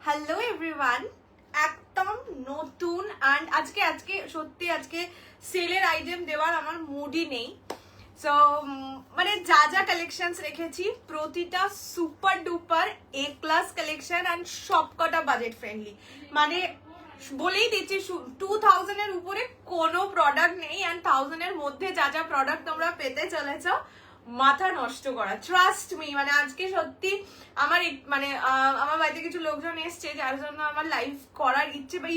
Hello everyone, একদম নতুন and আজকে সত্যি আজকে সেলের আইটেম দেওয়ার আমার মুডই নেই। সো মানে যা যা কালেকশনস রেখেছি প্রতিটা super duper A class collection and সবকটা বাজেট ফ্রেন্ডলি। মানে বলেই দিচ্ছি 2000 এর উপরে কোনো প্রোডাক্ট নেই অ্যান্ড 1000 এর মধ্যে যা যা প্রোডাক্ট তোমরা পেতে চলেছ মাথা নষ্ট করা, ট্রাস্ট মি। মানে আজকে সত্যি আমার মানে আমার বাড়িতে কিছু লোকজন এসছে যার জন্য আমার লাইভ করার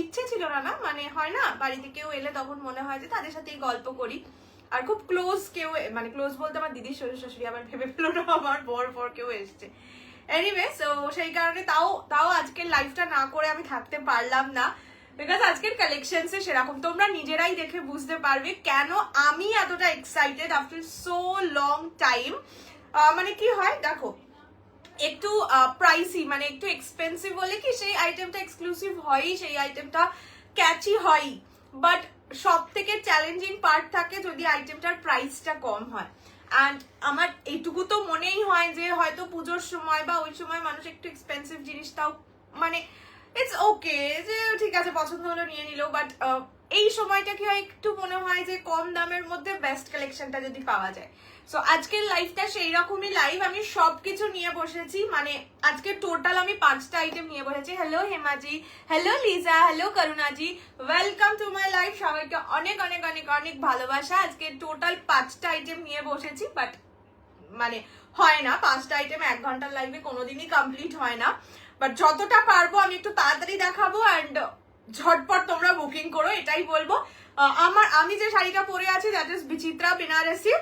ইচ্ছে ছিল না, মানে হয় না বাড়িতে কেউ এলে তখন মনে হয় যে তাদের সাথে গল্প করি। আর খুব ক্লোজ কেউ, মানে ক্লোজ বলতে আমার দিদির শ্বশুর শাশুড়ি, আবার ভেবে ফেলো না আমার বর কেউ এসছে। এনিওয়ে, সো সেই কারণে তাও আজকের লাইভটা না করে আমি থাকতে পারলাম না, বিকজ আজকের কালেকশনসে সেরকম তোমরা নিজেরাই দেখে বুঝতে পারবে কেন আমি এতটা excited after so long time. মানে কি হয় দেখো, একটু প্রাইসি মানে একটু এক্সপেন্সিভ হলে কি সেই আইটেমটা এক্সক্লুসিভ হয়ই, সেই আইটেমটা ক্যাচি হয়ই, বাট সব থেকে চ্যালেঞ্জিং পার্ট থাকে যদি আইটেমটার প্রাইসটা কম হয়। অ্যান্ড আমার এইটুকু তো মনেই হয় যে হয়তো পুজোর সময় বা ওই সময় মানুষ একটু এক্সপেন্সিভ জিনিসটাও মানে ইটস ওকে, যে ঠিক আছে পছন্দ হলো নিয়ে নিল, বাট এই সময়টা কি হয় একটু মনে হয় যে কম দামের মধ্যে বেস্ট কালেকশনটা যদি পাওয়া যায়। সো আজকের লাইভটা সেই রকমই লাইভ, আমি সবকিছু নিয়ে বসেছি। মানে আজকে টোটাল আমি 5টা আইটেম নিয়ে বসেছি। Hello হেমাজি, hello Liza, hello করুণাজি, welcome to my live. সবাইকে অনেক অনেক অনেক অনেক ভালোবাসা। আজকে টোটাল 5টা আইটেম নিয়ে বসেছি, বাট মানে হয় না 5টা আইটেম 1 ঘন্টার লাইভে কোনোদিনই কমপ্লিট হয় না, বাট যতটা পারবো আমি একটু তাড়াতাড়ি দেখাবো অ্যান্ড ঝটপট তোমরা বুকিং করো, এটাই বলবো। আমি যে শাড়িটা পরে আছি দ্যাট ইজ বিচিত্রা বেনারসি,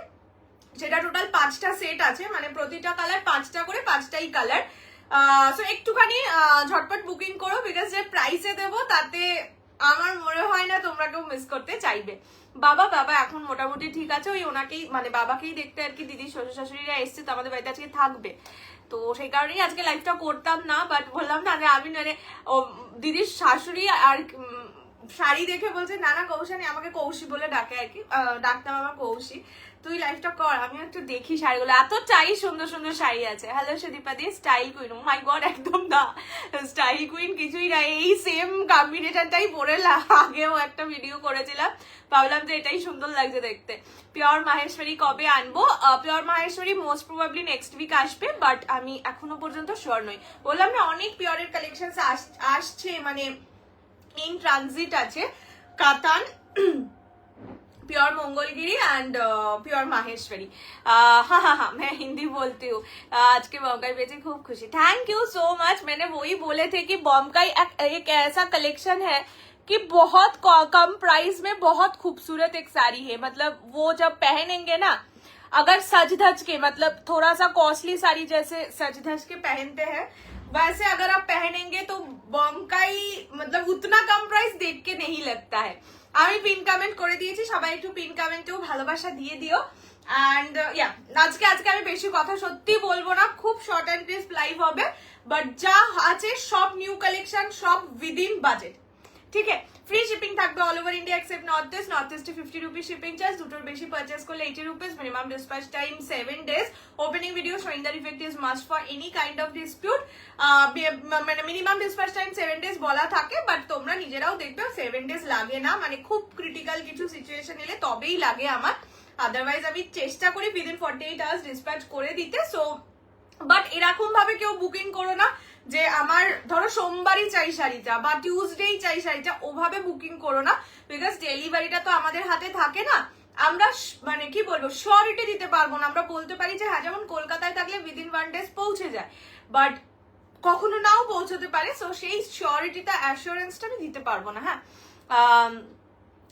সেটা টোটাল 5টা সেট আছে, মানে প্রতিটা কালার 5টা করে, 5টাই কালার। সো একটুখানি ঝটপট বুকিং করো, বিকজ যে প্রাইসে দেবো তাতে আমার মনে হয় না তোমরা কেউ মিস করতে চাইবে। বাবা এখন মোটামুটি ঠিক আছে, ওই ওনাকেই মানে বাবাকেই দেখতে আর কি, দিদির শ্বশুর শাশুড়িরা এসছে তো আমাদের বাড়িতে আজকে থাকবে, তো সেই কারণেই আজকে লাইভটা করতাম না। বাট বললাম না যে আমি মানে দিদির শাশুড়ি আর শাড়ি দেখে বলছে না কৌশানি, আমাকে কৌশি বলে ডাকে আর কি, ডাকতাম আমার কৌশি, তুই লাইভটা কর আমি একটু দেখি শাড়িগুলো, এতটাই সুন্দর সুন্দর শাড়ি আছে। হ্যালো সুদীপা দি, স্টাইল কুইন, ও মাই গড একদম না স্টাইল কুইন কিছুই না, এই সেম কম্বিনেশনটাই পরে আগেও একটা ভিডিও করেছিলাম, ভাবলাম যে এটাই সুন্দর লাগছে দেখতে। পিওর মাহেশ্বরী কবে আনবো? Pure Maheshwari most probably next week আসবে, বাট আমি এখনো পর্যন্ত শিওর নই। বললাম না অনেক পিওরের কালেকশন আসছে, মানে ইন ট্রানজিট আছে। Katan, pure Mangalgiri and pure Maheshwari. हाँ मैं हिंदी बोलती हूँ। आज के बॉम्बे बेचे खूब खुशी, थैंक यू सो मच। मैंने वही बोले थे कि बॉम्बे एक ऐसा कलेक्शन है कि बहुत कम प्राइस में बहुत खूबसूरत एक साड़ी है, मतलब वो जब पहनेंगे ना, अगर सज धज के, मतलब थोड़ा सा कॉस्टली साड़ी जैसे सज धज के पहनते हैं वैसे अगर आप पहनेंगे तो बॉम्बे मतलब उतना कम प्राइस देख के नहीं लगता है। আমি পিন কমেন্ট করে দিয়েছি, সবাই একটু পিন কমেন্টেও ভালোবাসা দিয়ে দিও। অ্যান্ড আজকে আমি বেশি কথা সত্যি বলবো না, খুব শর্ট অ্যান্ড ক্রিস্প লাইভ হবে, বাট যা আছে সব নিউ কালেকশন, সব উইদিন বাজেট, ঠিক আছে। ফ্রি শিপিং থাকবে all over India except north ইস্টে 50 রুপিস শিপিং চার্জ, দুটোর বেশি পারচেস করলে 80 rupees, minimum dispatch time 7 days, opening video showing the effect is must for any kind of dispute. মানে minimum dispatch time 7 days বলা থাকে, but তোমরা নিজেরাও দেখবে 7 days লাগে না, মানে খুব ক্রিটিক্যাল কিছু সিচুয়েশন এলে তবেই লাগে আমার, আদারওয়াইজ আমি চেষ্টা করি উইদিন 48 hours ডিসপ্যাচ করে দিতে। সো বাট এরকম ভাবে কেউ বুকিং করো না যে আমার ধরো সোমবারই চাই শাড়িটা বা টিউসডেই চাই শাড়িটা, ওভাবে বুকিং করো না, বিকজ ডেলিভারিটা তো আমাদের হাতে থাকে না, আমরা মানে কি বলবো শিওরিটি দিতে পারবো না। আমরা বলতে পারি যে হ্যাঁ যেমন কলকাতায় থাকলে উইদিন 1 day পৌঁছে যায়, বাট কখনো নাও পৌঁছতে পারে, সো সেই শিওরিটিটা অ্যাসিওরেন্সটা আমি দিতে পারবো না। হ্যাঁ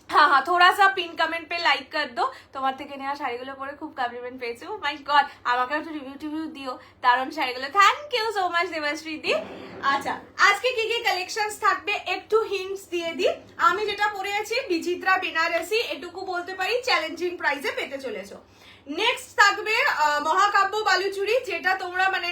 हाँ थोड़ा सा पिन कमेंट पे लाइक कर दो। তোমার থেকে নেওয়া শাড়িগুলো পরে খুব কমপ্লিমেন্ট পেয়েছি, ও মাই গড, আমাকে একটু রিভিউ দিও দারুণ শাড়িগুলো, থ্যাংক ইউ সো মাচ দেবাশ্রী দি। আচ্ছা আজকে কি কি কালেকশনস থাকবে একটু হিন্টস দিয়ে দিই। আমি যেটা পরে আছি বিচিত্রা বেনারসি, এটুকু বলতে পারি চ্যালেঞ্জিং প্রাইসে পেতে চলেছো। নেক্সট থাকবে মহাকাব্য বালুচুরি, যেটা তোমরা মানে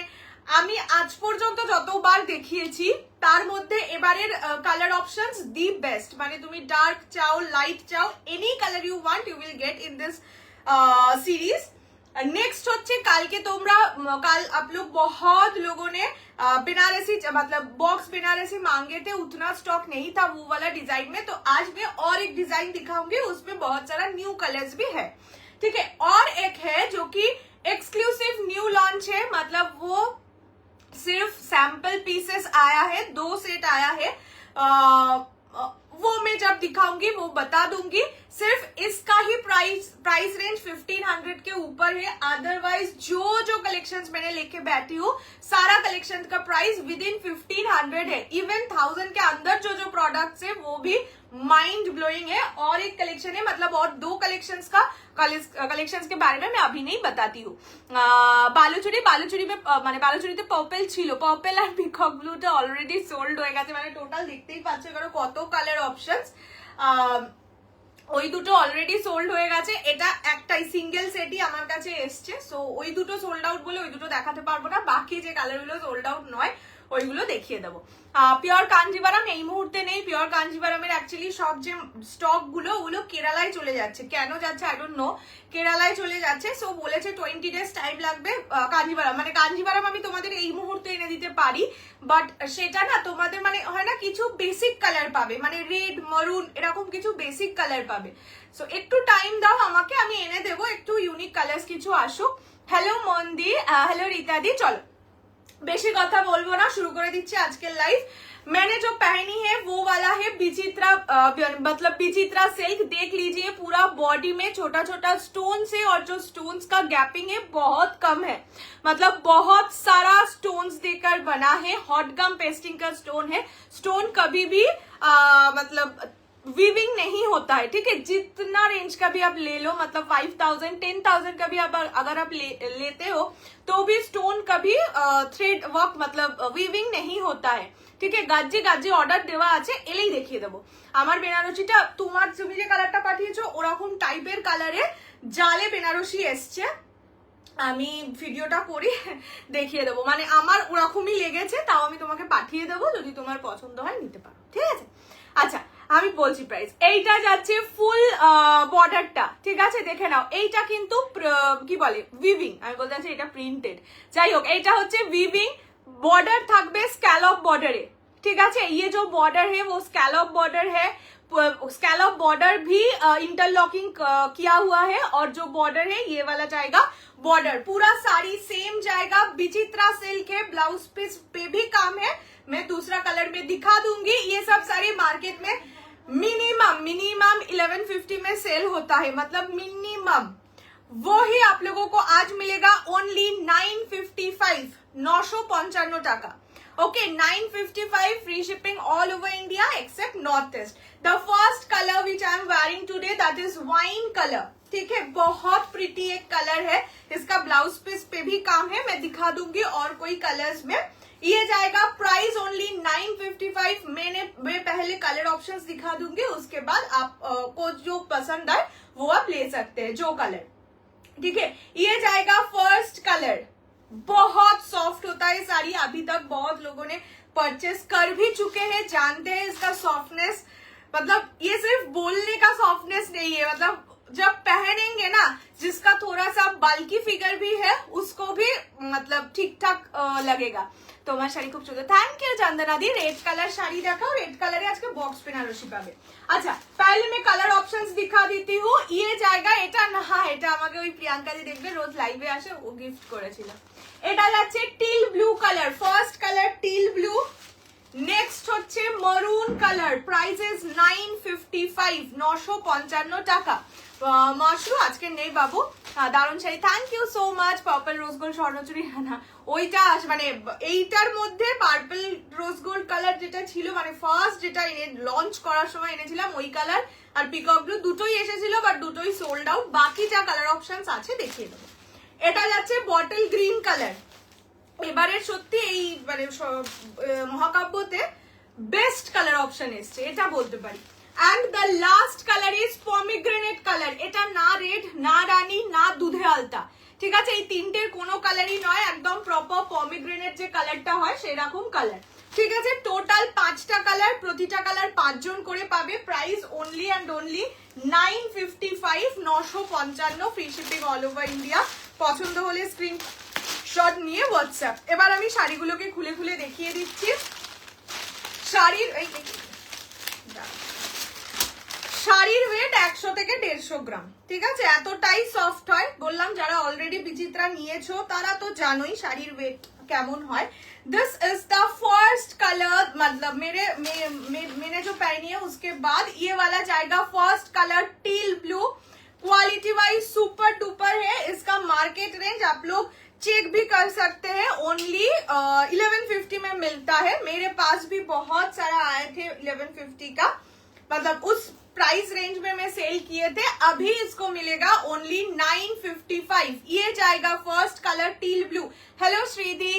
আমি আজ পর্যন্ত যতবার দেখিয়েছি তার মধ্যে এবারের কালার অপশনস দি বেস্ট, মানে তুমি ডার্ক চাও লাইট চাও any colour you want you will get in this series. Next होच्छे कल के तोमरा कल आप लोग बहुत लोगों ने बनारसी मतलब बॉक्स बनारसी मांगे थे, उतना स्टॉक नहीं था वो वाला डिजाइन में, तो आज मैं और एक डिजाइन दिखाऊंगी, उसमें बहुत सारा न्यू कलर्स भी है, ठीक है। और एक है जो कि एक्सक्लूसिव न्यू लॉन्च है, मतलब वो सिर्फ सैंपल पीसेस आया है, 2 सेट आया है, वो मैं जब दिखाऊंगी वो बता दूंगी। सिर्फ इसका ही प्राइस रेंज 1500 के ऊपर है, अदरवाइज जो कलेक्शंस मैंने लेके बैठी हूँ सारा कलेक्शन का प्राइस विद इन 1500 है। इवन 1000 के अंदर जो प्रोडक्ट्स है वो भी माइंड ब्लोइंग है। और एक कलेक्शन है, मतलब और 2 कलेक्शंस के बारे में मैं अभी नहीं बताती हूँ। বালুচুরি में মানে বালুচুরিতে পার্পল ছিল, পার্পল আর পিকক ব্লুটা অলরেডি সোল্ড হয়ে গেছে, মানে টোটাল দেখতেই পাচ্ছ কারণ কত কালার অপশনস, ওই দুটো অলরেডি সোল্ড হয়ে গেছে। এটা একটাই সিঙ্গেল সেটই আমার কাছে এসছে, সো ওই দুটো সোল্ড আউট বলে ওই দুটো দেখাতে পারবো না, বাকি যে কালারগুলো সোল্ড আউট নয় ওইগুলো দেখিয়ে দেবো। পিওর কাঞ্জিভারাম এই মুহূর্তে নেই, পিওর কাঞ্জিভারামের অ্যাকচুয়ালি সব যে স্টক গুলো ওগুলো কেরালায় চলে যাচ্ছে, কেন যাচ্ছে আই ডোন্ট নো, কেরালায় চলে যাচ্ছে। সো বলেছে 20 ডেজ টাইম লাগবে কাঞ্জিভারাম, মানে কাঞ্জিভারাম আমি তোমাদের এই মুহূর্তে এনে দিতে পারি, বাট সেটা না তোমাদের মানে হয় না কিছু বেসিক কালার পাবে, মানে রেড মারুন এরকম কিছু বেসিক কালার পাবে। সো একটু টাইম দাও আমাকে, আমি এনে দেবো, একটু ইউনিক কালার্স কিছু আসুক। হ্যালো মন্দি, হ্যালো रीतादी, चलो बेशी कथा बोलबो ना, शुरू कर दीजिए आज के लाइव। मैंने जो पहनी है वो वाला है विचित्रा, मतलब विचित्रा सिल्क, देख लीजिए पूरा बॉडी में छोटा छोटा स्टोन्स है, और जो स्टोन्स का गैपिंग है बहुत कम है, मतलब बहुत सारा स्टोन्स देकर बना है, हॉट गम पेस्टिंग का स्टोन है। स्टोन कभी भी मतलब वीविंग नहीं होता है, ठीक है, जितना रेंज का भी आप ले लो, मतलब 5000 10,000 का भी आप अगर आप लेते हो तो भी स्टोन कभी थ्रेड वर्क मतलब वीविंग नहीं होता है, ठीक है। গাজি গাজি অর্ডার দেওয়া আছে, এলেই দেখিয়ে দেবো। আমার বেনারসিটা তোমার তুমি যে কালারটা পাঠিয়েছো ওরকম টাইপের কালারে জালে বেনারসি এসছে, আমি ভিডিওটা করি দেখিয়ে দেবো, মানে আমার ওরকমই লেগেছে, তাও আমি তোমাকে পাঠিয়ে দেবো, যদি তোমার পছন্দ হয় নিতে পারো, ঠিক আছে। আচ্ছা আমি বলছি প্রাইস, এইটা যাচ্ছে ফুল বর্ডারটা, ঠিক আছে, দেখে নাও, এইটা কিন্তু কি বলে উইভিং, আমি বলতে চাচ্ছি এটা প্রিন্টেড, যাই হোক এইটা হচ্ছে উইভিং, बॉर्डर থাকবে স্ক্যালপ বর্ডারে, ঠিক আছে। ये जो बॉर्डर है वो स्कैलप बॉर्डर है, स्कैलप बॉर्डर भी इंटरलॉकिंग किया हुआ है, और जो बॉर्डर है ये वाला जाएगा बॉर्डर, पूरा साड़ी सेम जाएगा, विचित्रा सिल्क है, ब्लाउज पीस पे भी काम है, मैं दूसरा कलर में दिखा दूंगी। ये सब सारी मार्केट में मिनिमम 1150 में सेल होता है, मतलब मिनिमम, वो ही आप लोगों को आज मिलेगा ओनली 955, 955 টাকা, okay 955, free shipping all over India accept north east. The first colour which I am wearing today that is wine colour, ठीक है, बहुत प्रिटी एक कलर है, इसका ब्लाउज पीस पे भी काम है, मैं दिखा दूंगी और कोई कलर्स में। ये जाएगा प्राइस ओनली 955, मैं पहले कलर ऑप्शंस दिखा दूंगी, उसके बाद आप को जो पसंद आए वो आप ले सकते हैं, जो कलर, ठीक है। ये जाएगा फर्स्ट कलर, बहुत सॉफ्ट होता है साड़ी, अभी तक बहुत लोगों ने परचेस कर भी चुके हैं, जानते हैं इसका सॉफ्टनेस, मतलब ये सिर्फ बोलने का सॉफ्टनेस नहीं है, मतलब जब पहनेंगे ना, जिसका थोड़ा सा बल्की फिगर भी है उसको भी मतलब ठीक ठाक लगेगा। তোমার শাড়ি খুব সুন্দর, থ্যাংক ইউ চন্দনা দি। রেড কালার শাড়ি দেখাও, রেড কালারে আজকে বক্স বেনারসি পাবে। আচ্ছা पहले मैं कलर ऑप्शंस दिखा देती हूँ। ये जाएगा, এটা না, এটা আমাকে ওই প্রিয়াঙ্কা দি দেখবে রোজ লাইভে আসে, ও গিফট করেছিল। এটা যাচ্ছে teal blue colour, first colour teal blue, next হচ্ছে মারুন কালার, প্রাইস ইজ 955, 955 টাকা। মাশরু আজকে নেই বাবু, দারুণ sari, thank you so much. Purple rose gold Swarnachuri, না ওইটা মানে এইটার মধ্যে পার্পল রোজ গোল্ড কালার যেটা ছিল, মানে ফার্স্ট যেটা এনে লঞ্চ করার সময় এনেছিলাম ওই কালার, আর পিকক ব্লু দুটোই এসেছিল, বাট দুটোই সোল্ড আউট। বাকি যা কালার অপশনস আছে দেখিয়ে দেবো। এটা যাচ্ছে বটল গ্রিন কালার, এবারে সত্যি এই মানে মহাকাব্যতে বেস্ট কালার অপশন এসছে, এটা বলতে পারি। and the last color is pomegranate color, এটা না রেড না রানী না দুধে আলতা, ঠিক আছে, এই তিনটের কোনো কালারই নয়, একদম প্রপার পমিগ্রেনেট যে কালারটা হয় সেরকম কালার, ঠিক আছে। টোটাল 5টা কালার, প্রতিটা কালার 5 জন করে পাবে, price only and only 955, 955, free shipping all over India. পছন্দ হলে স্ক্রিনশট নিয়ে হোয়াটসঅ্যাপ। এবার আমি শাড়িগুলোকে খুলে খুলে দেখিয়ে দিচ্ছি। শাড়ির শাড়ির ওয়েট 100 থেকে 150 গ্রাম, ঠিক আছে? এতটাই সফট হয়, বললাম যারা অলরেডি বিচিত্রা নিয়েছো তারা তো জানোই শাড়ির ওয়েট কেমন হয়। This is the first colour, मतलब मैंने जो पहनी है उसके बाद ये वाला जाएगा first colour teal blue. Quality wise super duper है। इसका मार्केट रेंज आप लोग चेक भी कर सकते हैं, ओनली 1150 में मिलता है। मेरे पास भी बहुत सारा आए थे 1150 का, मतलब उस प्राइस रेंज में मैं सेल किए थे। अभी इसको मिलेगा ओनली 955। ये जाएगा first colour teal blue. Hello श्रीदी,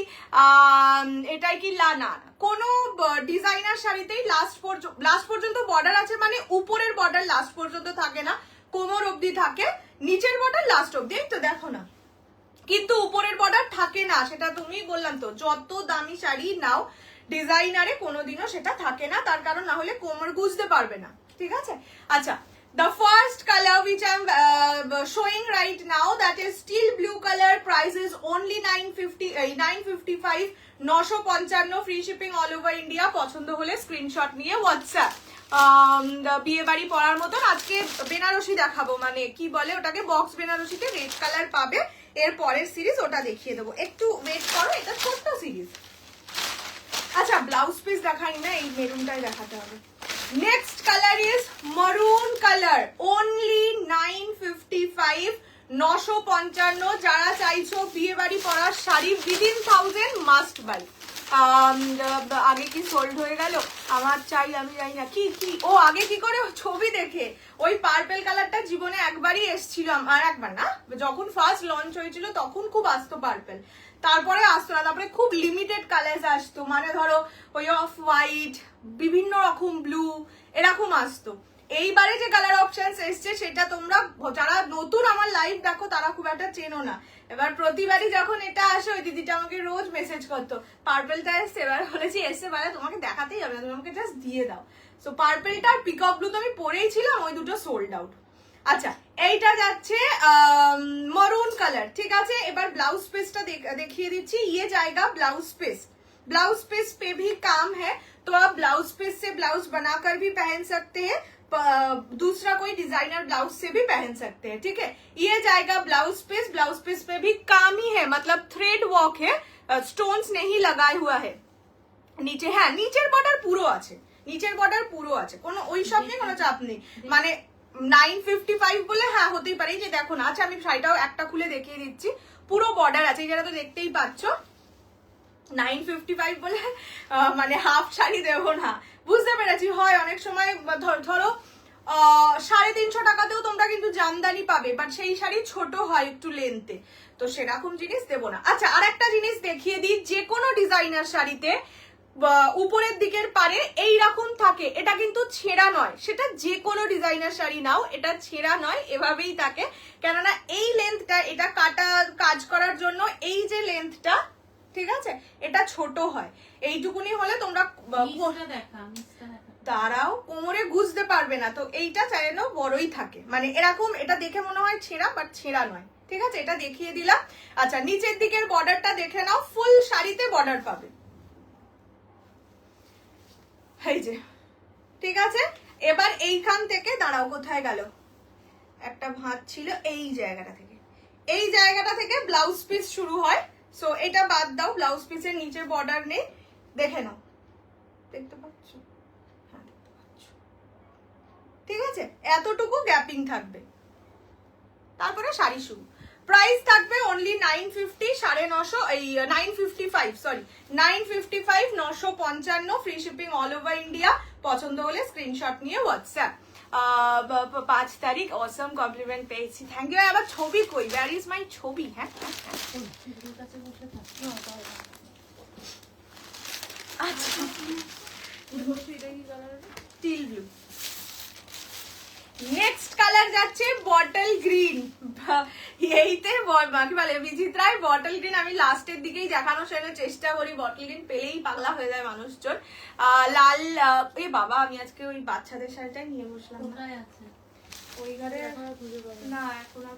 এটাই কি লানা? কোনো ডিজাইনার শাড়িতেই লাস্ট পর্যন্ত বর্ডার আছে, মানে উপরের বর্ডার লাস্ট পর্যন্ত থাকে না, কোমর অবধি থাকে, নিচের বর্ডার লাস্ট অবধি। তো দেখো না, কিন্তু উপরের বর্ডার থাকে না, সেটা তুমি বললাম তো, যত দামি শাড়ি নাও ডিজাইনারে কোনোদিনও সেটা থাকে না, তার কারণ না হলে কোমর গুজতে পারবে না, ঠিক আছে? আচ্ছা, the first color which I'm showing right now, that is steel blue color. Price is only 955, 955, free shipping all over India. পছন্দ হলে স্ক্রিনশট নিয়ে হোয়াটসঅ্যাপ। বিয়ে বাড়ি পরার মতন আজকে বেনারসি দেখাবো, মানে কি বলে ওটাকে, বক্স বেনারসিতে রেড কালার পাবে। এর পরের সিরিজ ওটা দেখিয়ে দেবো, একটু ওয়েট করো, এটা ছোট্ট সিরিজ। আচ্ছা, ব্লাউজ পিস দেখাই না, এই মেরুনটাই দেখাতে হবে। Next colour is maroon colour, only 955, 955। যারা চাইছো বিয়ে বাড়ি পরার শাড়ি উইদিন 1000 মাস্ট বাই। আগে কি সোল্ড হয়ে গেল আমার, চাই আমি জানি না কি কি। ও আগে কি করে ছবি দেখে, ওই পার্পেল কালারটা জীবনে একবারই এসেছিল, আর একবার না, যখন ফার্স্ট লঞ্চ হয়েছিল তখন খুব আসতো পার্পেল, তারপরে আসতো না, তারপরে খুব লিমিটেড কালার আসতো, মানে ধরো ওই অফ হোয়াইট, বিভিন্ন রকম ব্লু, এরকম আসতো। এইবারে যে কালার অপশন এসছে সেটা তোমরা যারা নতুন আমার লাইভ দেখো তারা খুব একটা চেনো না। এবার প্রতিবারই যখন এটা আসে, ওই দিদিটা আমাকে রোজ মেসেজ করতো পার্পেলটা এসছে, এবার বলেছি এসছে মানে তোমাকে দেখাতেই হবে না, তুমি আমাকে জাস্ট দিয়ে দাও। সো পার্পেলটা আর পিকক ব্লু তো আমি পরেই ছিলাম, ওই দুটো সোল্ড আউট। আচ্ছা, এইটা যাচ্ছে মরুন কালার, ঠিক আছে? এবার ব্লাউজ পিসটা দেখিয়ে দিচ্ছি। ये जाएगा ब्लाउज पीस। ब्लाउज पीस पे भी काम है, तो आप ब्लाउज पीस से ब्लाउज बनाकर भी पहन सकते हैं, दूसरा कोई डिजाइनर ब्लाउज से भी पहन सकते हैं, ठीक है? ये जाएगा ब्लाउज पीस। ब्लाउज पीस पे भी काम ही है, मतलब थ्रेड वर्क है, स्टोन्स नहीं लगाए हुआ है নিচে। হ্যাঁ, নিচের বর্ডার পুরো আছে, নিচের বর্ডার পুরো আছে, কোনো ওই সব নিয়ে কোনো চাপ নেই। মানে 955 বলে হ্যাঁ হতেই পারে, এই যে দেখো না। আচ্ছা, আমি শাড়িটাও একটা খুলে দেখিয়ে দিচ্ছি, পুরো বর্ডার আছে, এই যেটা তো দেখতেই পাচ্ছ। 955 বলে মানে হাফ শাড়ি দেবো না, বুঝতে পেরেছি। হয় অনেক সময় ধরো 350 টাকাতেও তোমরা কিন্তু জামদানি পাবে, বাট সেই শাড়ি ছোট হয় একটু লেন্থে, তো সেরকম জিনিস দেবো না। আচ্ছা, আর একটা জিনিস দেখিয়ে দিই, যে কোনো ডিজাইনার শাড়িতে উপরের দিকের পারে এইরকম থাকে, এটা কিন্তু ছেঁড়া নয়, সেটা যে কোনো ডিজাইনার শাড়ি নাও, এটা ছেঁড়া নয়, এভাবেই থাকে। কেননা এই লেন্থটা, এটা কাটা কাজ করার জন্য এই যে লেন্থটা, ঠিক আছে, এটা ছোট হয়, এইটুকুনি হলে তোমরা তারাও কোমরে গুজতে পারবে না, তো এইটা চাইলেও বড়ই থাকে, মানে এরকম। এটা দেখে মনে হয় ছেঁড়া, বাট ছেঁড়া নয়, ঠিক আছে? এটা দেখিয়ে দিলাম। আচ্ছা, নিচের দিকের বর্ডারটা দেখে নাও, ফুল শাড়িতে বর্ডার পাবে, এই যে, ঠিক আছে? এবার এইখান থেকে দাঁড়াও, কোথায় গেল, একটা ভাঁজ ছিল, এই জায়গাটা থেকে, এই জায়গাটা থেকে ব্লাউজ পিস শুরু হয়। সো এটা বাদ দাও, ব্লাউজ পিসের নিচের বর্ডার নেই, দেখে নাও, দেখতে পাচ্ছ? হ্যাঁ, দেখতে পাচ্ছ, ঠিক আছে? এতটুকু গ্যাপিং থাকবে, তারপরে শাড়ি শুরু। প্রাইস থাকবে অনলি 950, 950, এই 955, sorry 955, 955, free shipping all over India. পছন্দ হলে স্ক্রিনশট নিয়ে হোয়াটসঅ্যাপ। 5 তারিখ অসম কমপ্লিমেন্ট পেয়েছি, থ্যাংক ইউ। আবার ছবি কই, ওয়্যার ইজ মাই ছবি? হ্যাঁ, আচ্ছা, টিল ব্লু। নেক্সট কালার যাচ্ছে বটল গ্রিন। এইতে কি বলে বিচিত্রায় বটল গ্রিন আমি লাস্টের দিকেই দেখানোর জন্য চেষ্টা করি, বটল গ্রিন পেলেই পাগলা হয়ে যায় মানুষজন। লাল, এ বাবা, আমি আজকে ওই বাচ্চাদের শাড়িটাই নিয়ে বসলাম, ওই ঘরে না, এখন আর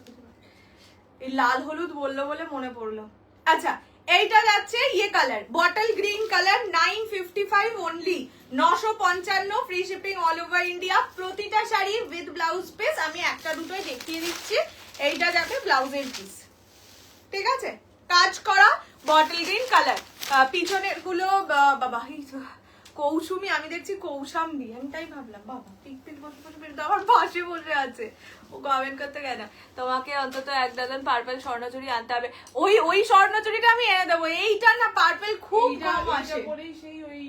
এই লাল হলুদ বললো বলে মনে পড়লো। আচ্ছা, এইটা যাচ্ছে ইয়ে colour, bottle green colour, 955 only, 955, free shipping all over India. প্রতিটা শাড়ি উইথ ব্লাউজ পিস, আমি একটা দুটোই দেখিয়ে দিচ্ছি। এইটা যাবে ব্লাউজের পিস, ঠিক আছে, কাজ করা বটল গ্রিন কালার। পিছনের গুলো বাবা কৌসুমি, আমি দেখছি কৌশাম্বি, আমি তাই ভাবলাম বাবা পিক পিক বসে বসে তো আমার পাশে বসে আছে, ও কমেন্ট করতে কেন। তোমাকে অন্তত 1 ডজন পার্পল স্বর্ণচুড়ি আনতে হবে। ওই স্বর্ণচুড়িটা আমি এনে দেবো, এইটা না পার্পল খুব কম আসে। সেই ওই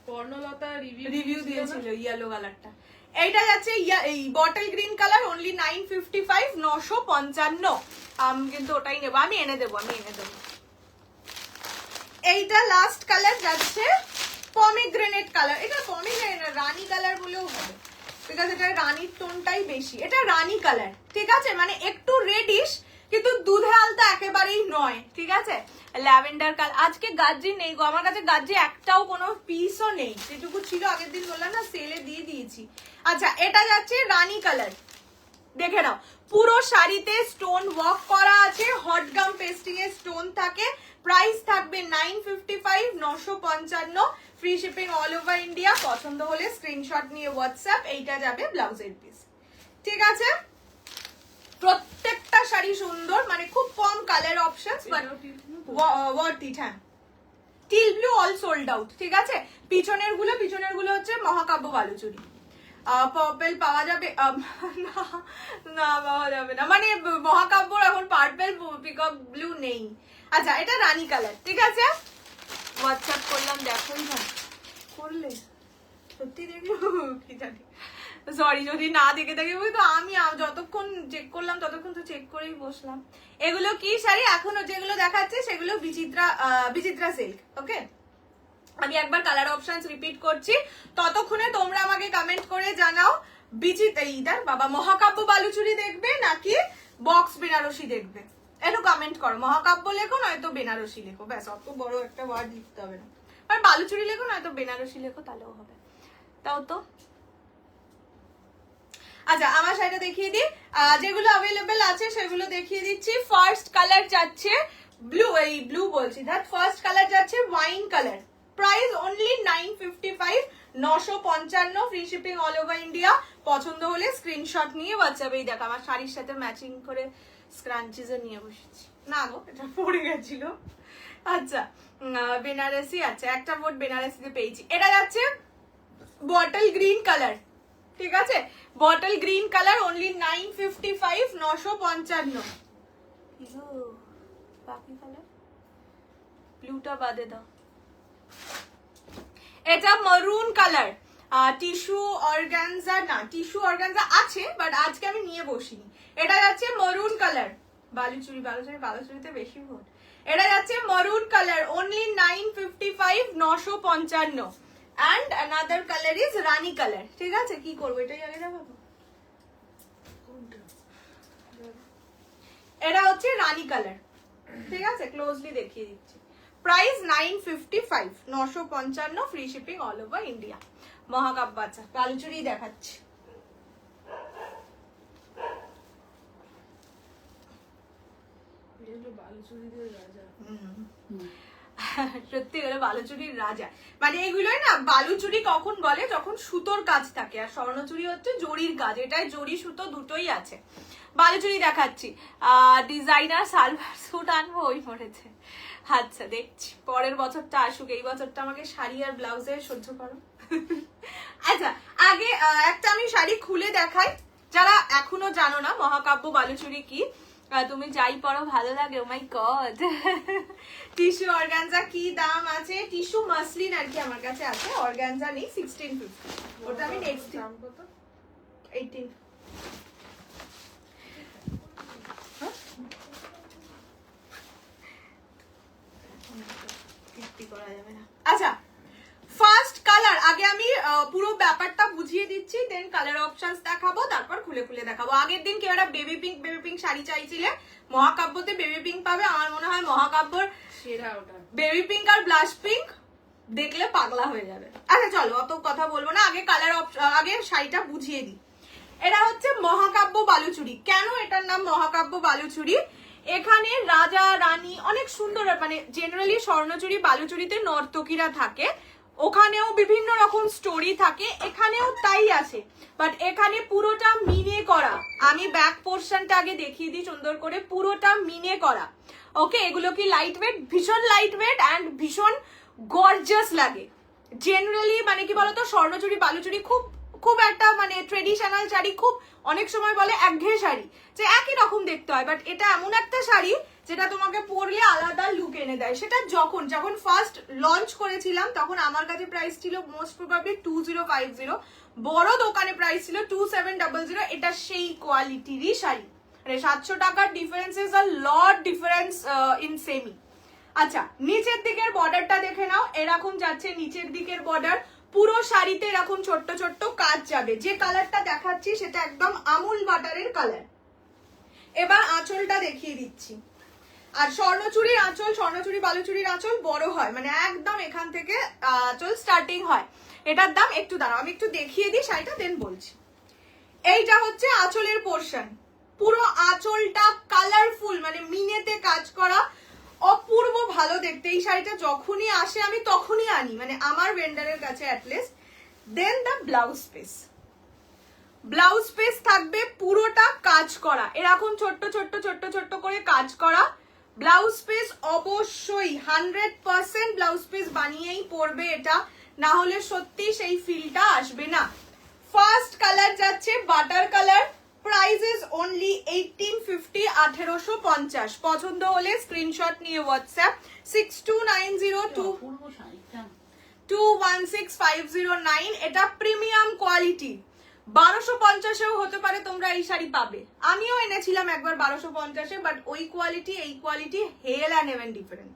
পর্ণলতা রিভিউ দিয়েছিল ইয়েলো কালারটা। এইটা যাচ্ছে এই বটল গ্রিন কালার, অনলি 955, 955। কিন্তু ওটাই নেবো, আমি এনে দেবো। এইটা লাস্ট কালার যাচ্ছে পমিগ্রেনেট কালার। এটা পমিগ্রেনেট রানী কালার বলেও হবে, ঠিক আছে, এটা রানীর টোনটাই বেশি। এটা রানী কালার, ঠিক আছে, মানে একটু রেডিশ কিন্তু দুধে আলতা একেবারেই নয়, ঠিক আছে। Lavender colour. আজকে গাজ্জি নেই গো আমার কাছে, গাজ্জি একটাও কোনো পিসও নেই, যেটুকু ছিল আগের দিন বললাম না সেলে দিয়ে দিয়েছি। আচ্ছা, এটা যাচ্ছে রানী কালার, দেখে নাও, পুরো শাড়িতে স্টোন ওয়ার্ক করা আছে, হট গাম পেস্টিং এর স্টোন থাকে। প্রাইস থাকবে 955, 955, free shipping all over India. পছন্দ হলে স্ক্রিনশট নিয়ে হোয়াটসঅ্যাপ। এইটা যাবে ব্লাউজের পিস, ঠিক আছে। প্রত্যেকটা শাড়ি সুন্দর, মানে খুব কম colour options, but worth it. হ্যাঁ, teal blue all sold out, ঠিক আছে। পিছনের গুলো হচ্ছে মহাকাব্য বালুচুরি। পার্পল পাওয়া যাবে না পাওয়া যাবে না, মানে মহাকাব্য এখন পার্পল পিকক ব্লু নেই। আচ্ছা, এটা রানী কালার, ঠিক আছে। হোয়াটসঅ্যাপ করলাম, দেখোই না করলে সত্যি দেখলো কি জানি, সরি যদি না দেখে থাকি, তো আমি যতক্ষণ চেক করলাম ততক্ষণ তো চেক করেই বসলাম। এগুলো কি শাড়ি এখনো যেগুলো দেখাচ্ছে সেগুলো বিচিত্রা সিল্ক, ওকে। আমি একবার কালার অপশনস রিপিট করছি, ততক্ষণে তোমরা আমাকে কমেন্ট করে জানাও ইদার বাবা মহাকাব্য বালুচুরি দেখবে নাকি বক্স বেনারসি দেখবে, একটু কমেন্ট করো। মহাকাব্য লেখো নয়তো বেনারসি লেখো, ব্যাস, অত বড় একটা ওয়ার্ড লিখতে হবে না। আর বালুচুরি লেখো নয়তো বেনারসি লেখো, তাহলেও হবে। তাও তো। আচ্ছা, আমার শাড়িটা দেখিয়ে দিই, যেগুলো অ্যাভেলেবেল আছে সেগুলো দেখিয়ে দিচ্ছি। ফার্স্ট কালার যাচ্ছে ব্লু, এই ব্লু বলছি, ফার্স্ট কালার যাচ্ছে wine colour. Price only 955, 955, free shipping all over India. পছন্দ হলে স্ক্রিনশট নিয়ে হোয়াটসঅ্যাপে। দেখো আমার শাড়ির সাথে ম্যাচিং করে স্ক্রাঞ্চিজও নিয়ে বসেছি। না গো, এটা পড়ে গেছিল। আচ্ছা, বেনারসি, আচ্ছা একটা বোর্ড বেনারসিতে পেয়েছি। এটা যাচ্ছে বটল গ্রিন কালার, ঠিক আছে, বটল গ্রিন কালার, অনলি 955, 955। বাকি কালার ব্লুটা বাদে দাও। এটা মারুন কালার, টিস্যু অর্গানজা, না টিস্যু অর্গানজা আছে বাট আজকে আমি নিয়ে বসিনি। এটা যাচ্ছে মারুন কালার, বালুচুরিতে বেশি ভোট। এটা যাচ্ছে মারুন colour, only 955, 955। and another color is Rani colour, ঠিক আছে। কি করবো, এটাই আগে যাবো। এটা হচ্ছে রানী কালার, ঠিক আছে, ক্লোজলি দেখিয়ে দিচ্ছি। Price 955, 955, free shipping all over India. মহাকাব্য, আচ্ছা বালুচুরি দেখাচ্ছি। সত্যি হলো বালুচুরির রাজা, মানে এগুলোই না, বালুচুরি কখন বলে যখন সুতোর কাজ থাকে, আর স্বর্ণচুরি হচ্ছে জরির কাজ, এটাই জরি সুতো দুটোই আছে। বালুচুরি দেখাচ্ছি, ডিজাইনার সালভার স্যুট আনবো, ওই পড়েছে। আচ্ছা দেখছি, পরের বছরটা আসুক, এই বছরটা আমাকে শাড়ি আর ব্লাউজে সহ্য করো। আচ্ছা, আগে একটা আমি শাড়ি খুলে দেখাই, যারা এখনো জানো না মহাকাব্য বালুচুরি কি। তুমি যাই পরো ভালো লাগে, ও মাই গড। টিস্যু অর্গানজা কি দাম আছে, টিস্যু মাসলিন আর কি আমার কাছে আছে, অর্গানজা নেই, 1650। ওটা আমি নেক্সট দাম কত, 18। আচ্ছা, ফার্স্ট কালার আগে আমি পুরো ব্যাপারটা বুঝিয়ে দিচ্ছি, দেন কালার অপশনস দেখাবো, তারপর খুলে খুলে দেখাবো। আগের দিন কেউ একটা বেবি পিঙ্ক শাড়ি চাইছিলে, মহাকাব্যতে বেবি পিঙ্ক পাবে। আমার মনে হয় মহাকাব্যর সেরা ওটা বেবি পিঙ্ক আর ব্লাশ পিঙ্ক দেখলে পাগলা হয়ে যাবে। আচ্ছা চলো, অত কথা বলবো না, আগে কালার আগে শাড়িটা বুঝিয়ে দিই। এটা হচ্ছে মহাকাব্য বালুচুরি। কেন এটার নাম মহাকাব্য বালুচুরি? এখানে রাজা রানী অনেক সুন্দর, মানে জেনারেলি স্বর্ণচুরি বালুচুরিতে নর্তকীরা থাকে, ওখানেও বিভিন্ন রকম স্টোরি থাকে, এখানেও তাই আছে, বাট এখানে পুরোটা মিনে করা। আমি ব্যাক পোর্শনটা আগে দেখিয়ে দিই সুন্দর করে, পুরোটা মিনে করা। ওকে, এগুলো কি লাইট ওয়েট, ভীষণ লাইট ওয়েট অ্যান্ড ভীষণ গর্জাস লাগে। জেনারেলি মানে কি বলতো, স্বর্ণচুরি বালুচুরি খুব খুব একটা মানে ট্রেডিশনাল শাড়ি, খুব অনেক সময় বলে একঘেয়ে শাড়ি, যে একই রকম দেখতে হয়, বাট এটা এমন একটা শাড়ি যেটা তোমাকে পরলে আলাদা লুক এনে দেয়। সেটা যখন ফার্স্ট লঞ্চ করেছিলাম তখন আমার কাছে প্রাইস ছিল মোস্ট প্রবাবলি 2050, বড় দোকানে প্রাইস ছিল 2700। এটা সেই কোয়ালিটিরই শাড়ি, মানে 700 টাকার difference is a lot difference in semi. আচ্ছা, নিচের দিকের বর্ডারটা দেখে নাও, এরকম যাচ্ছে নিচের দিকের বর্ডার, পুরো শাড়িতে এরকম ছোট্ট ছোট্ট কাজ যাবে। যে কালারটা দেখাচ্ছি সেটা একদম আমুল বাটারের কালার। এবার আঁচলটা দেখিয়ে দিচ্ছি। আর স্বর্ণচুরির আঁচল, স্বর্ণচুরি বালুচুরির আঁচল বড় হয়, মানে একদম এখান থেকে আঁচল স্টার্টিং হয়। এটার দাম একটু দাঁড়াও, আমি একটু দেখিয়ে দিই শাড়িটা, দেন বলছি। এইটা হচ্ছে আঁচলের পোর্শন, পুরো আঁচলটা কালারফুল, মানে মিনেতে কাজ করা, অপূর্ব ভালো দেখতে। এই শাড়িটা যখনই আসে আমি তখনই আনি, মানে আমার ভেন্ডারের কাছে at least. Then the blouse piece, blouse piece থাকবে পুরোটা কাজ করা, এরকম ছোট্ট ছোট্ট ছোট্ট ছোট্ট করে কাজ করা। ব্লাউজ পিস অবশ্যই 100% ব্লাউজ পিস বানিয়েই পরবে এটা, না হলে সত্যি সেই ফিলটা আসবে না। ফার্স্ট কালার যাচ্ছে butter colour, price is only 1850, 1850। পছন্দ হলে স্ক্রিনশট নিয়ে হোয়াটসঅ্যাপ 6290216509। এটা প্রিমিয়াম কোয়ালিটি, 1250-এও হতে পারে তোমরা এই শাড়ি পাবে। আমিও এনেছিলাম একবার 1250-এ, বাট ওই কোয়ালিটি এই quality hell and heaven different.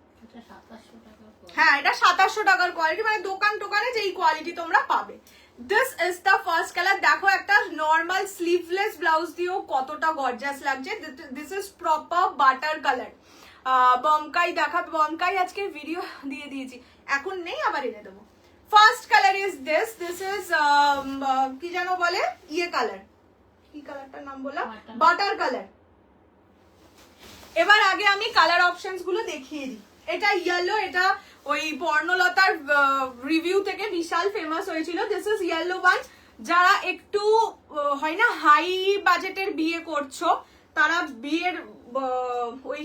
হ্যাঁ, এটা 2700 টাকার কোয়ালিটি, মানে দোকান টোকানে যেই কোয়ালিটি তোমরা পাবে। This is the first colour. দেখো একটা নর্মাল স্লিভলেস ব্লাউজ দিয়েও কতটা গর্জাস লাগছে। This is proper butter colour. Bomkai দেখাবে, বমকাই আজকে ভিডিও দিয়ে দিয়েছি, এখন নেই, আবার এনে দেবো। First colour is this is কি যেন বলে, ইয়ে কালার, কি কালারটার নাম বললাম, বাটার কালার। এবার আগে আমি কালার অপশনস গুলো দেখিয়ে দিই। এটা ইয়েলো, এটা ওই বর্ণলতার রিভিউ থেকে বিশাল ফেমাস হয়েছিল। This is yellow one. যারা একটু হয় না হাই বাজেটের বিয়ে করছো, তারা বিয়ের ওই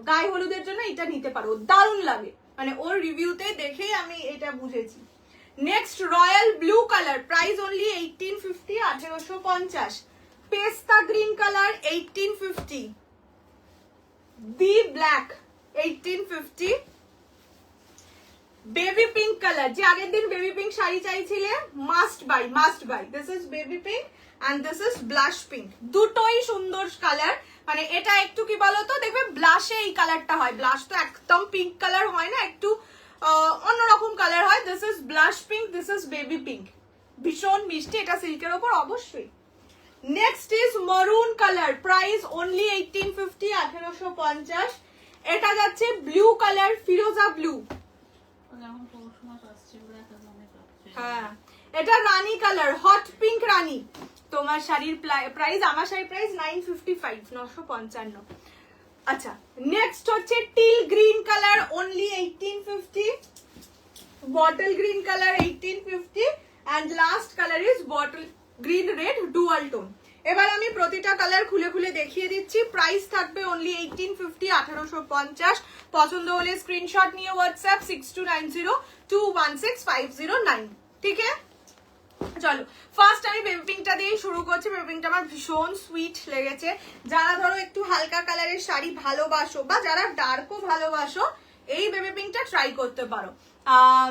গায়ে হলুদের জন্য এটা নিতে পারো, দারুণ লাগে, মানে ওর রিভিউতে দেখেই আমি এটা বুঝেছি। Next royal blue colour, price only 1850, 1850। পেস্তা গ্রিন কালার 1850, বি ব্ল্যাক 1850। বেবি পিঙ্ক কালার, যে আগের দিন বেবি পিঙ্ক শাড়ি চাইছিলে, must buy must buy. This is baby pink and this is blush pink, দুটোই সুন্দর কালার। মানে এটা একটু কি বলতো, দেখবে ব্লাশে এই কালারটা হয়, ব্লাশ তো একদম পিঙ্ক কালার হয় না, একটু অন্যরকম কালার হয়। This is blush pink, this is baby pink, ভীষণ মিষ্টি, এটা সিল্কের ওপর অবশ্যই। Next is maroon colour, price only 1850, 1850। এটা যাচ্ছে ব্লু কালার, ফিরোজা ব্লু। হ্যাঁ, এটা রানী কালার, হট পিঙ্ক রানী। তোমার শাড়ির প্রাইস, আমার শাড়ির প্রাইস 955, 955। আচ্ছা, নেক্সট হচ্ছে teal green colour, only 1850। Bottle green colour 1850 and last colour is bottle green red dual tone. এবার আমি প্রতিটা কালার খুলে খুলে দেখিয়ে দিচ্ছি। প্রাইস থাকবে অনলি 1850, 1850। পছন্দ হলে স্ক্রিনশট নিয়ে হোয়াটসঅ্যাপ 6290216509। ঠিক আছে, চলো ফার্স্ট আমি বেবি পিঙ্কটা দিয়ে শুরু করছি। বেবি পিঙ্কটা আমার ভীষণ সুইট লেগেছে। যারা ধরো একটু হালকা কালারের শাড়ি ভালোবাসো বা যারা ডার্কও ভালোবাসো, এই বেবি पिंक ट्राई करते पारो।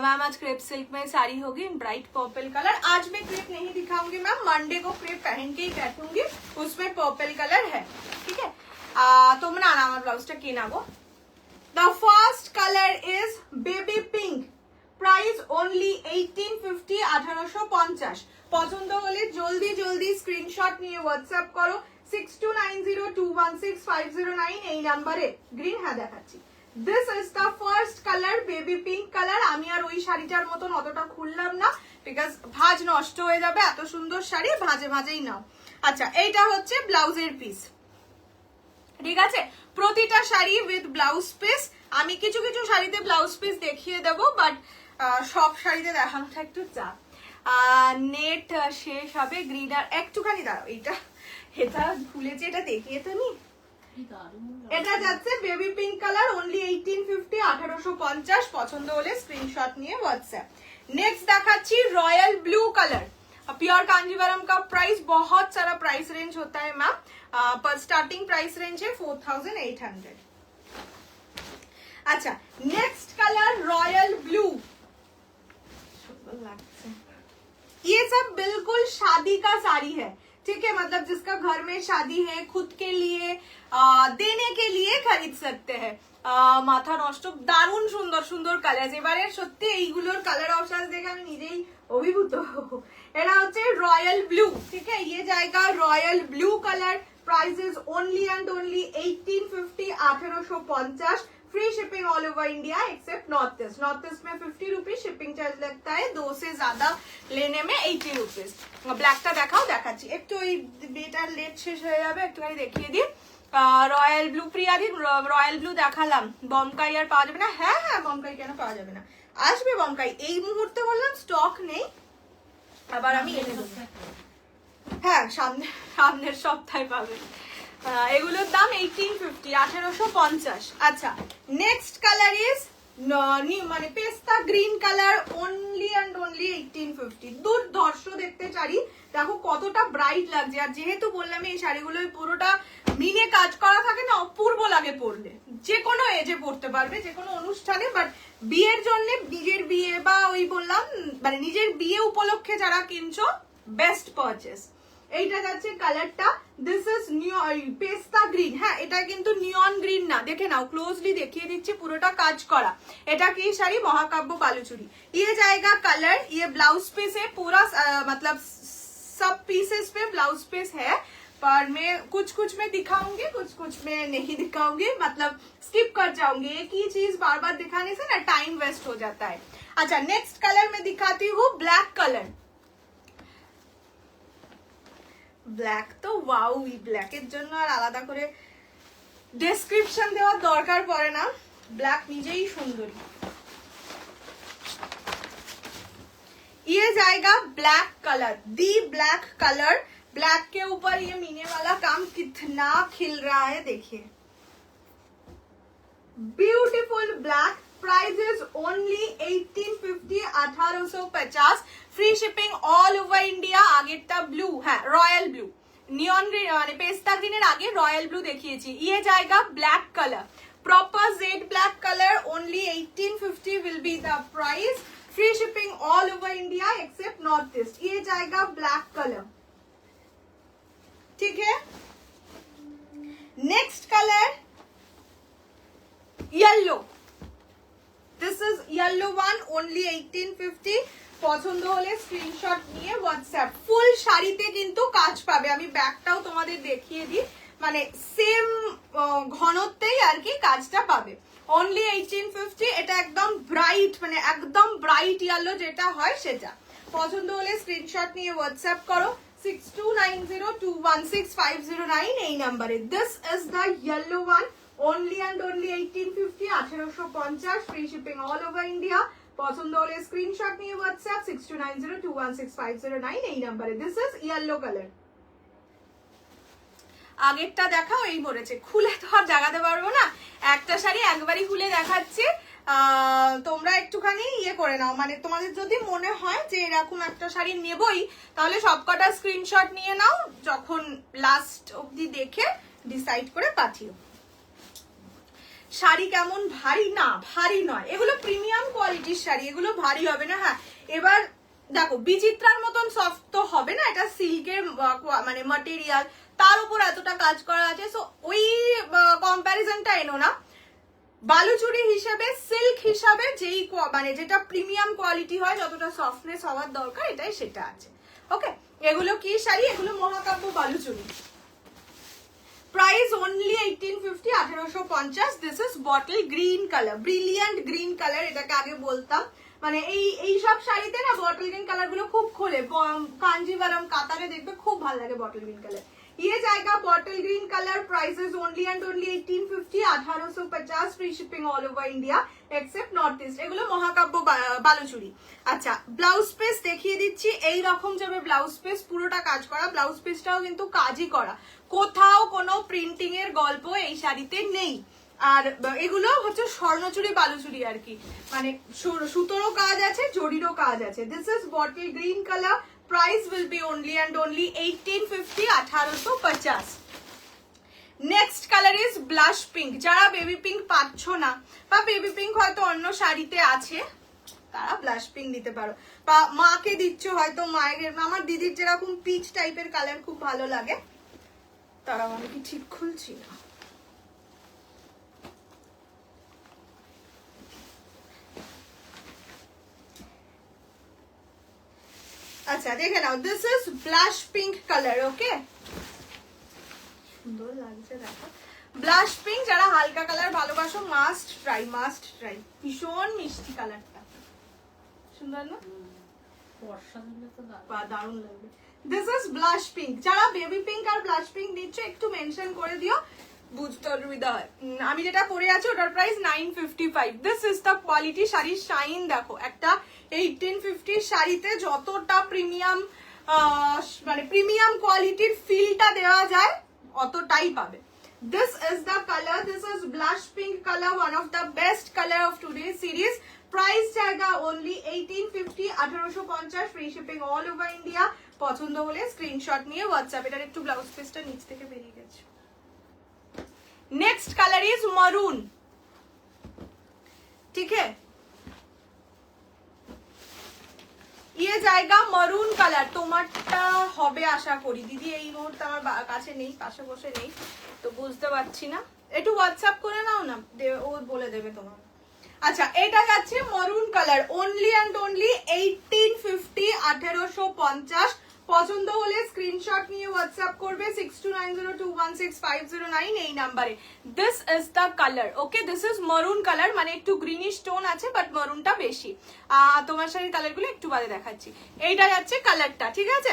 मैम आज क्रेप सिल्क में साड़ी होगी ब्राइट पर्पल कलर। आज मैं क्रेप नहीं दिखाऊंगी मैम, मंडे को क्रेप पहन के ही बैठूंगी, उसमें पर्पल कलर है। ठीक है, তোমরা না আমার ব্লাউজটা কে নাগো। The first color is baby pink, price only 1850, 1850। পছন্দ হলে জলদি জলদি স্ক্রিনশট নিয়ে হোয়াটসঅ্যাপ করো 6290216509 এই নম্বরে। গ্রিন হ্যাঁ দেখাচ্ছি। This is the first color, baby pink color। আমি আর ওই শাড়িটার মতন অতটা খুললাম না, বিকজ ভাঁজ নষ্ট হয়ে যাবে। এত সুন্দর শাড়ি ভাঁজে ভাঁজেই নাও। আচ্ছা, এইটা হচ্ছে ব্লাউজের পিস। ঠিক আছে, প্রতিটা শাড়ি উইথ ব্লাউজ পিস। আমি কিছু কিছু শাড়িতে ব্লাউজ পিস দেখিয়ে দেবো, বাট সব শাড়িতে দেখানোটা একটু চাপ। নেট শেষ হবে, গ্রিনার একটুখানি দাঁড়াও, এটা ভুলেছে, এটা দেখিয়ে তো নি। এটা যাচ্ছে বেবি পিঙ্ক কালার, অনলি 1850, 1850। পছন্দ হলে স্ক্রিনশট নিয়ে হোয়াটসঅ্যাপ। नेक्स्ट दिखाচ্ছি royal blue colour, pure Kanjivaram का प्राइस बहुत सारा प्राइस रेंज होता है मैम, पर स्टार्टिंग प्राइस रेंज है 4800। अच्छा, नेक्स्ट कलर रॉयल ब्लू, ये सब बिल्कुल शादी का साड़ी है, ठीक है, मतलब जिसका घर में शादी है, खुद के लिए देने के लिए खरीद सकते हैं। মাথা নষ্ট, দারুণ সুন্দর সুন্দর কালার। এবারে সত্যি এইগুলোর কালার অপশন দেখে আমি নিজেই অভিভূত। এটা হচ্ছে রয়্যাল ব্লু, ঠিক আছে, ये जाएगा royal blue colour, price is only and only 1850, 1850। Free shipping all over India accept north east. North east में 50 रुपीज शिपिंग चार्ज लगता है, 2 से ज्यादा लेने में 80 रुपीज। ব্ল্যাকটা দেখাও, দেখাচ্ছি একটু, ওই বেটার লেট শেষ হয়ে যাবে, একটুখানি দেখিয়ে দিই। রয়্যাল ব্লু, প্রিয়াদি রয়্যাল ব্লু দেখালাম, বমকাই আর পাওয়া যাবে না? হ্যাঁ হ্যাঁ, বমকাই কেন পাওয়া যাবে না, আসবে বমকাই, এই মুহূর্তে বললাম স্টক নেই, আবার আমি এনে দেবো। হ্যাঁ, সামনের সপ্তাহে পাবে। এগুলোর দাম 1850, 1850। আচ্ছা, নেক্সট কালার ইজ মানে পেস্তা green colour, only and only 1850। দুর্ধর্ষ দেখতে শাড়ি, দেখো কতটা ব্রাইট লাগছে। আর যেহেতু বললাম এই শাড়িগুলো পুরোটা মিনে কাজ করা থাকে না, অপূর্ব লাগে পরলে, যে কোনো এজে পরতে পারবে, যে কোনো অনুষ্ঠানে, বাট বিয়ের জন্য, নিজের বিয়ে বা ওই বললাম মানে নিজের বিয়ে উপলক্ষে যারা কিনছো, বেস্ট পারচেস। এইটা যাচ্ছে কালারটা, দিস ইজ পেস্তা গ্রিন। হ্যাঁ, এটা কিন্তু নিয়ন গ্রিন না, দেখে নাও, ক্লোজলি দেখিয়ে দিচ্ছি, পুরোটা কাজ করা। এটা কি শাড়ি? মহাকাব্য বালুচুরি। ये जाएगा कलर, ये ब्लाउज पीस है पूरा, मतलब सब पीसेस पे ब्लाउज पीस है, पर मैं कुछ कुछ में दिखाऊंगी, कुछ कुछ में नहीं दिखाऊंगी, मतलब स्किप कर जाऊंगी। एक ही चीज बार बार दिखाने से ना टाइम वेस्ट हो जाता है। अच्छा, नेक्स्ट कलर में दिखाती हूँ ब्लैक कलर। ব্ল্যাক তো ওয়াও, এই ব্ল্যাকের জন্য আর আলাদা করে ডেসক্রিপশন দেওয়ার দরকার পড়ে না, ব্ল্যাক নিজেই সুন্দরী। ये जाएगा ब्लैक कलर, दी ब्लैक कलर। ब्लैक के ऊपर ये मीने वाला काम कितना खिल रहा है, देखिए, beautiful black. Price is only 1850, 1850। Free shipping all over India. আগেরটা ব্লু, হ্যাঁ রয়্যাল ব্লু, নিয়ন গ্রিন মানে পেস্তা গ্রিনের আগে রয়্যাল ব্লু দেখিয়েছি। ये जाएगा black colour, proper Z black colour, only 1850 will be the price. Free shipping all over India accept north east. ये जाएगा ब्लैक कलर, ठीक है। Next colour yellow, this is yellow one, only 1850। পছন্দ হলে screenshot নিয়ে হোয়াটসঅ্যাপ। ফুল শাড়িতে কিন্তু কাজ পাবে, আমি ব্যাগটাও তোমাদের দেখিয়ে দিই, মানে সেম ঘনত্বেই আর কি কাজটা পাবে। অনলি 1850। এটা একদম ব্রাইট, মানে একদম ব্রাইট ইয়েলো যেটা হয় সেটা। পছন্দ হলে স্ক্রিনশট নিয়ে হোয়াটসঅ্যাপ করো 6290216509 এই নাম্বারে। This is the yellow one, only and only 1850, 1850। Free shipping all over India. পছন্দ হলে স্ক্রিনশট নিয়ে হোয়াটসঅ্যাপ 6290216509 এই নাম্বারে। This is yellow colour. আগেরটা দেখাও, এই পড়েছে, খুলে তো আর জাগাতে পারবো না, একটা শাড়ি একবারই খুলে দেখাচ্ছি। তোমরা একটুখানি ইয়ে করে নাও, মানে তোমাদের যদি মনে হয় যে এরকম একটা শাড়ি নেবই, তাহলে সবকটা স্ক্রিনশট নিয়ে নাও, যখন লাস্ট অবধি দেখে ডিসাইড করে পাঠিও। শাড়ি কেমন? ভারী না, ভারী নয়, এগুলো প্রিমিয়াম কোয়ালিটির শাড়ি, এগুলো ভারী হবে না। হ্যাঁ, এবার দেখো বিচিত্রার মতন সফট তো হবে না, এটা সিল্কের মানে ম্যাটেরিয়াল, তার উপর এতটা কাজ করা আছে, সো ওই কম্প্যারিজনটা এনো না। বালুচুরি হিসাবে, সিল্ক হিসাবে যেই মানে যেটা প্রিমিয়াম কোয়ালিটি হয়, যতটা সফটনেস হওয়ার দরকার, এটাই সেটা আছে। ওকে, এগুলো কি শাড়ি? এগুলো মহাকাব্য Baluchari. Price only 1850, 1850। This is bottle green colour, brilliant green colour, এটাকে আগে বলতাম, মানে এই সব শাড়িতে না বটল গ্রিন কালার গুলো খুব খোলে, কাঞ্জিভারম কাতারে দেখবে খুব ভালো লাগে বটল গ্রিন কালার। ये जाएगा bottle green colour, prices only and only 1850, 1850, free shipping all over India accept north east. এগুলো মহাকাব্য বালুচুরি। আচ্ছা ব্লাউজ পিস দেখিয়ে দিচ্ছি, এই রকম যাবে ব্লাউজ পিস, পুরোটা কাজ করা, ব্লাউজ পিসটাও কিন্তু কাজই করা, কোথাও কোনো প্রিন্টিং এর গল্প এই শাড়িতে নেই। আর এগুলো হচ্ছে স্বর্ণচুরি বালুচুরি আর কি, মানে সুতোরও কাজ আছে, জরিরও কাজ আছে। This is bottle green colour, price will be only and only 1850, 1850। Next colour is blush pink. যারা বেবি পিঙ্ক পাচ্ছ না বা বেবি পিঙ্ক হয়তো অন্য শাড়িতে আছে, তারা ব্লাশ পিঙ্ক দিতে পারো, বা মাকে দিচ্ছ হয়তো, মায়ের আমার দিদির যেরকম পিচ টাইপের কালার খুব ভালো লাগে, তারা মানে কি ঠিক খুলছি না, আচ্ছা দেখে নাও, this is blush pink colour. Okay, সুন্দর লাগছে দেখো, ব্লাশ পিঙ্ক। যারা হালকা কালার ভালোবাসো মাস্ট ট্রাই, মাস্ট ট্রাই। ভীষণ মিষ্টি কালারটা, সুন্দর না? বর্ষা দিলে তো দারুণ লাগবে। This is blush pink. যারা বেবি পিঙ্ক আর ব্লাশ পিঙ্ক নিচ্ছ একটু মেনশন করে দিও, বুঝতে অসুবিধা হয়। আমি যেটা পরে আছি ওটার price 955। This is the quality. শাড়ির শাইন দেখো, একটা 1850 শাড়িতে যতটা প্রিমিয়াম মানে প্রিমিয়াম কোয়ালিটির ফিলটা দেওয়া যায় অতটাই পাবে। This is the color, this is blush pink color, one of the best color of today's series. Price জায়গা only 1850, 1850, free shipping all over India। পছন্দ হলে স্ক্রিনশট নিয়ে হোয়াটসঅ্যাপ। এটার একটু ব্লাউজ পিসটা নিচ থেকে বেরিয়ে গেছে। नेक्स्ट कलर इज मरून, ठीक है, ये जाएगा मरून কালার। তোমারটা হবে আশা করি দিদি, এই মুহূর্তে আমার কাছে নেই, পাশে বসে নেই তো বুঝতে পারছি না, একটু হোয়াটসঅ্যাপ করে নাও না, ও বলে দেবে তোমার। আচ্ছা এটা যাচ্ছে maroon colour, only and only 1850, 1850। পছন্দ হলে স্ক্রিনশট নিয়ে হোয়াটসঅ্যাপ করবে 6290216509 এই নাম্বারে। This is the colour. Okay, this is maroon colour, মানে একটু গ্রিনিশ টোন আছে বাট মরুনটা বেশি। তোমার শাড়ির কালারগুলো একটু বাদে দেখাচ্ছি। এইটা যাচ্ছে কালারটা, ঠিক আছে।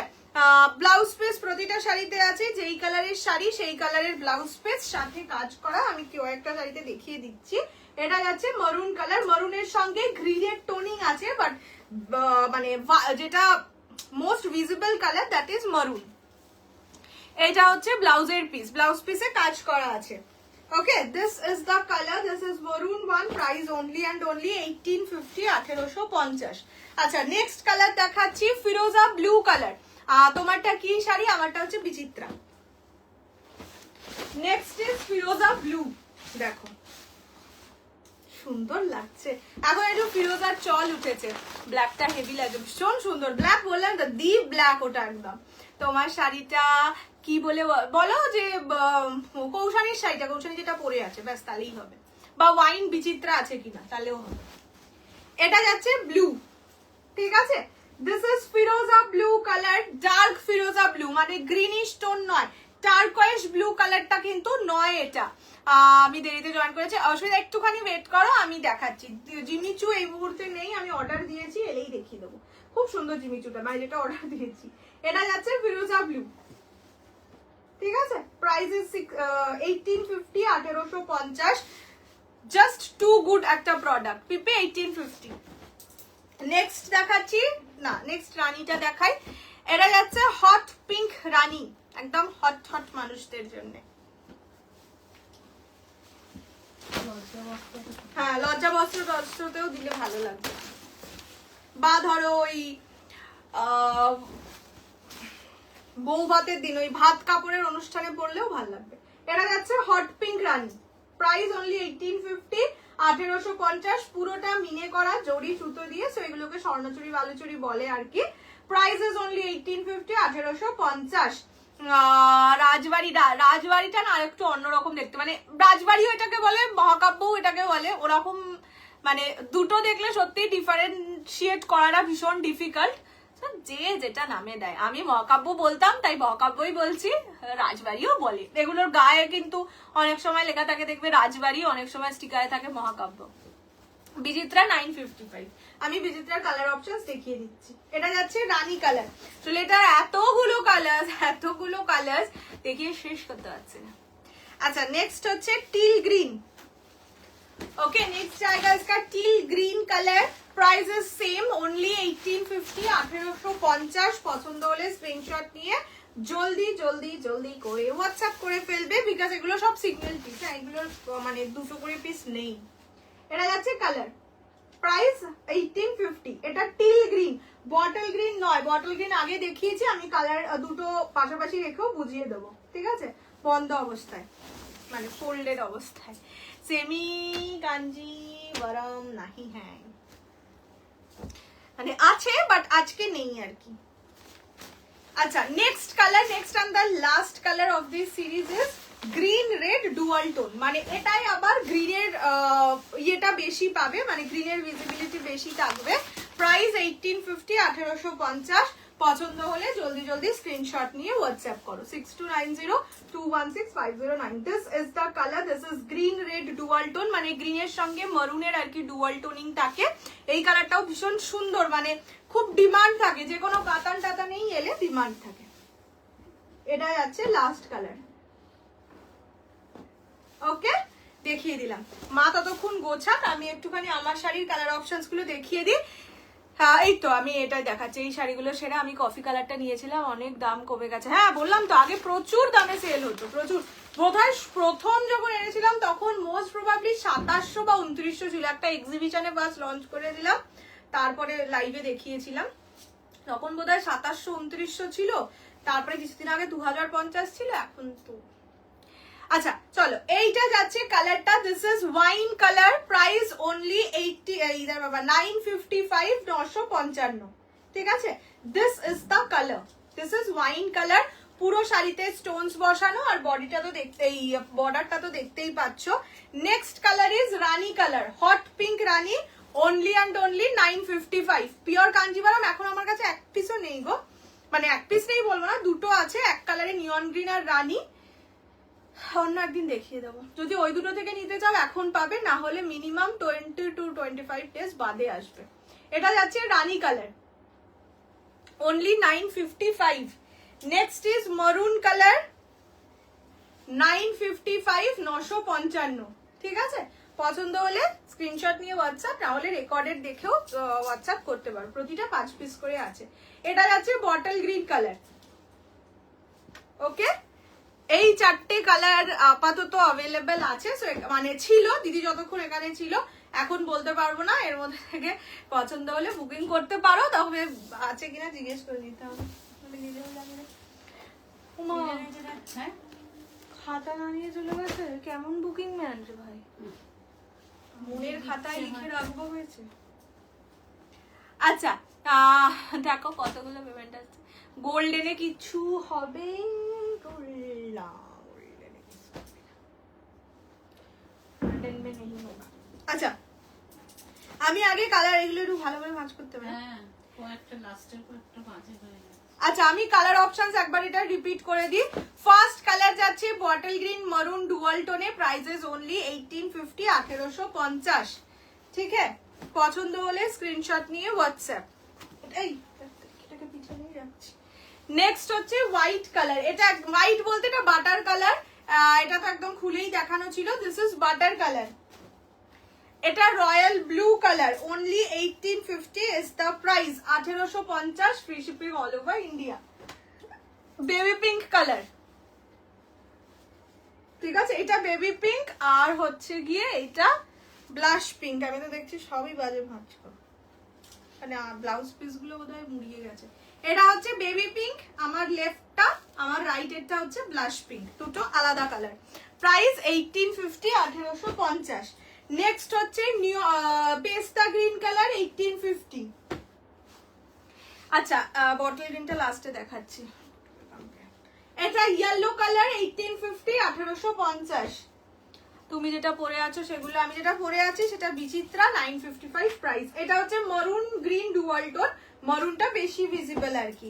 ব্লাউজ পিস প্রতিটা শাড়িতে আছে, যেই কালারের শাড়ি সেই কালারের ব্লাউজ পিস, সাথে কাজ করা। আমি কেউ একটা শাড়িতে দেখিয়ে দিচ্ছি। এটা যাচ্ছে মরুন কালার, মরুনের সঙ্গে গ্রিনের টোনিং আছে, বাট মানে যেটা most visible colour that is maroon. এটা হচ্ছে ব্লাউজের পিস, ব্লাউজ পিসে কাজ করা আছে। Okay, this is the colour, this is maroon one, price only and only 1850, 1850। আচ্ছা নেক্সট কালার দেখাচ্ছি, ফিরোজা ব্লু কালার। তোমারটা কি শাড়ি? আমারটা হচ্ছে বিচিত্রা। নেক্সট ইজ ফিরোজা ব্লু, দেখো সুন্দর লাগছে। এখন একটু ফিরোজার চল উঠেছে, ব্ল্যাকটা হেভি লাগে, ভীষণ সুন্দর। ব্ল্যাক বললাম তো, ডিপ ব্ল্যাক ওটা একদম। তোমার শাড়িটা কি বলে বলো, যে কৌশানীর শাড়িটা, কৌশানী যেটা পরে আছে ব্যাস তাহলেই হবে, বা ওয়াইন বিচিত্রা আছে কিনা তাহলেও হবে। এটা যাচ্ছে ব্লু, ঠিক আছে। This is Firoza blue colour, dark Firoza blue, মানে গ্রিনিশ টোন নয়, টার্কয়েশ ব্লু কালারটা কিন্তু নয় এটা। আমি দেরিতে জয়েন করেছি, অসুবিধা, একটুখানি ওয়েট করো আমি দেখাচ্ছি। জিমিচু এই মুহূর্তে নেই, আমি অর্ডার দিয়েছি, এলেই দেখিয়ে দেবো। খুব সুন্দর জিমিচুটা, মানে যেটা অর্ডার দিয়েছি। এটা যাচ্ছে ফিরোজা ব্লু, ঠিক আছে। Price is 1850, 1850। Just too good একটা প্রোডাক্ট, পিপে 1850। নেক্সট দেখাচ্ছি, না নেক্সট রানীটা দেখাই। এটা যাচ্ছে হট পিঙ্ক রানী, একদম হট হট মানুষদের জন্য। হ্যাঁ, লজ্জা বস্ত্রতেও দিলে ভালো লাগবে, বা ধরো ওই বৌভাতের দিন ওই ভাত কাপড়ের অনুষ্ঠানে পরলেও ভালো লাগবে। এটা যাচ্ছে হট পিঙ্ক রানী, প্রাইস অনলি 1850, 1850। পুরোটা মিনে করা জরি সুতো দিয়ে, সো এগুলোকে স্বর্ণচুরি বালুচুরি বলে আর কি। Price is only 1850, 1850। রাজবাড়িটা না আরেকটু অন্যরকম দেখতে, মানে রাজবাড়িও এটাকে বলে, মহাকাব্যও এটাকে বলে, ওরকম মানে দুটো দেখলে সত্যি ডিফারেন্সিয়েট করাটা ভীষণ ডিফিকাল্ট, যে যেটা নামে দেয়। আমি মহাকাব্য বলতাম তাই মহাকাব্যই বলছি, রাজবাড়িও বলে। এগুলোর গায়ে কিন্তু অনেক সময় লেখা থাকে দেখবে রাজবাড়ি, অনেক সময় স্টিকারে থাকে মহাকাব্য। বিচিত্রা 955। আমি বিচিত্রার কালার অপশনস দেখিয়ে দিচ্ছি। এটা যাচ্ছে রানী কালার। চলে এটার এতগুলো কালার দেখিয়ে শেষ করতে পারছি না। আচ্ছা নেক্সট হচ্ছে টিল গ্রিন। ओके नेक्स्ट आएगा इसका till green colour. Price is same only 1850 1850। পছন্দ হলে স্ক্রিনশট নিয়ে জলদি জলদি জলদি করে হোয়াটসঅ্যাপ করে ফেলবে, বিকজ এগুলো সব সিঙ্গেল পিস, হ্যাঁ এগুলো মানে দুটো করে পিস নেই। এটা যাচ্ছে কালার, প্রাইস 1850। এটা টিল গ্রিন, বটল গ্রিন নয়, বটল গ্রিন আগে দেখিয়েছি আমি, কালার দুটো পাশাপাশি রেখেও বুঝিয়ে দেবো, ঠিক আছে, বন্ধ অবস্থায় মানে ফোল্ডেড অবস্থায়। সেমি কাঞ্জি গরম নাহি হ্যাঁ মানে আছে বাট আজকে নেই আর কি। আচ্ছা next colour, next and the last colour of this series is green red dual tone. মানে এটাই আবার গ্রিনের ইয়েটা বেশি পাবে, মানে গ্রিনের ভিজিবিলিটি বেশি থাকবে। প্রাইস 1850 1850। পছন্দ হলে জলদি জলদি স্ক্রিনশট নিয়ে হোয়াটসঅ্যাপ করো 6290216509। This is the colour, this is green red dual tone, মানে গ্রিনের সঙ্গে মারুনের আর কি ডুয়াল টোনিং থাকে। এই কালারটাও ভীষণ সুন্দর, মানে খুব ডিমান্ড থাকে, যে কোনো কাতান টাতানেই এলে ডিমান্ড থাকে। এটা যাচ্ছে লাস্ট কালার। ওকে দেখিয়ে দিলাম, মা ততক্ষণ গোছাক, আমি একটুখানি আমার শাড়ির কালার অপশনস গুলো দেখিয়ে দিই। হ্যাঁ এই তো আমি এটাই দেখাচ্ছি, এই শাড়িগুলো সেরা। আমি কফি কালারটা নিয়েছিলাম, অনেক দাম কমে গেছে। হ্যাঁ বললাম তো আগে প্রচুর দামে সেল হতো, প্রচুর। বোধহয় প্রথম যখন এনেছিলাম তখন মোস্ট প্রবাবলি 2700 বা 2900 ছিল। একটা এক্সিবিশনে বাস লঞ্চ করে দিলাম, তারপরে লাইভে দেখিয়েছিলাম, তখন বোধহয় 2700 2900 ছিল। তারপরে কিছুদিন আগে 2050 ছিল, এখন তো। আচ্ছা চলো এইটা যাচ্ছে কালারটা, this is wine colour. Price only 955 955, ঠিক আছে। This is the colour, this is wine colour. পুরো শাড়িতে স্টোনস বসানো, আর বডিটা তো দেখতেই, বর্ডারটা তো দেখতেই পাচ্ছ। Next colour is rani colour, hot pink rani. Only and only 955। Pure Kanjivaram এখন আমার কাছে এক পিসও নেই গো, মানে এক পিস নেই বলবো না, দুটো আছে, এক কালারে নিয়ন গ্রিন আর রানী। অন্য একদিন দেখিয়ে দেবো, যদি ওই দুটো থেকে নিতে চাও এখন পাবে, না হলে মিনিমাম 20 to 25 ডেজ বাদে আসবে। এটা যাচ্ছে rani colour, only 955। Next is maroon colour, 955 955, ঠিক আছে। পছন্দ হলে স্ক্রিনশট নিয়ে হোয়াটসঅ্যাপ, না হলে রেকর্ডেড দেখেও হোয়াটসঅ্যাপ করতে পারো। প্রতিটা 5 পিস করে আছে। এটা যাচ্ছে বটল গ্রিন কালার। ওকে এই চারটে কালার আপাতত অ্যাভেলেবেল আছে, মানে ছিল দিদি যতক্ষণ এখানে ছিল, এখন বলতে পারবো না। এর মধ্যে থেকে পছন্দ হলে বুকিং করতে পারো, তবে আছে কিনা জিজ্ঞেস করে নিতে হবে। খাতা না নিয়ে চলে গেছে, কেমন বুকিং ম্যান রে ভাই, মনের খাতায় লিখে রাখবো হয়েছে। আচ্ছা দেখো কতগুলো পেমেন্ট আছে। গোল্ডেনে কিছু হবে, আচ্ছা আমি আগে কালার এগুলো একটু ভালোভাবে ভাঁজ করতে পারি। আচ্ছা আমি কালার অপশনস একবার এটা রিপিট করে দিই। ফার্স্ট কালার যাচ্ছে বটল গ্রিন মারুন ডুয়াল টোনে। প্রাইসেস অনলি 1850 1850, ঠিক আছে। পছন্দ হলে স্ক্রিনশট নিয়ে হোয়াটসঅ্যাপ। এই এটাকে পিছনে রাখছি। নেক্সট হচ্ছে হোয়াইট কালার। এটা হোয়াইট বলতে এটা বাটার কালার, এটা তো একদম খুলেই দেখানো ছিল। This is butter colour. এটা royal blue colour, only 1850 is the price, 1850, free shipping all over India. Baby pink colour, ঠিক আছে, এটা বেবি পিঙ্ক। আর হচ্ছে গিয়ে এটা ব্লাশ পিঙ্ক। আমি তো দেখছি সবই বাজে ভাঁজ করো, মানে ব্লাউজ পিস গুলো বোধহয় মুড়িয়ে গেছে। এটা হচ্ছে বেবি পিঙ্ক, আমার লেফটটা, আমার রাইট এরটা হচ্ছে ব্লাশ পিঙ্ক, দুটো আলাদা কালার। প্রাইস 1850 1850। নেক্সট হচ্ছে নিউ পেস্তা গ্রিন কালার, 1850। আচ্ছা বটল গ্রিনটা লাস্টে দেখাচ্ছি। এটা ইয়েলো কালার, 1850 1850। তুমি যেটা পরে আছো সেগুলো, আমি যেটা পরে আছি সেটা বিচিত্রা, 955 প্রাইস। এটা হচ্ছে মারুন গ্রিন ডুয়াল টোন, মারুনটা বেশি ভিজিবল আর কি।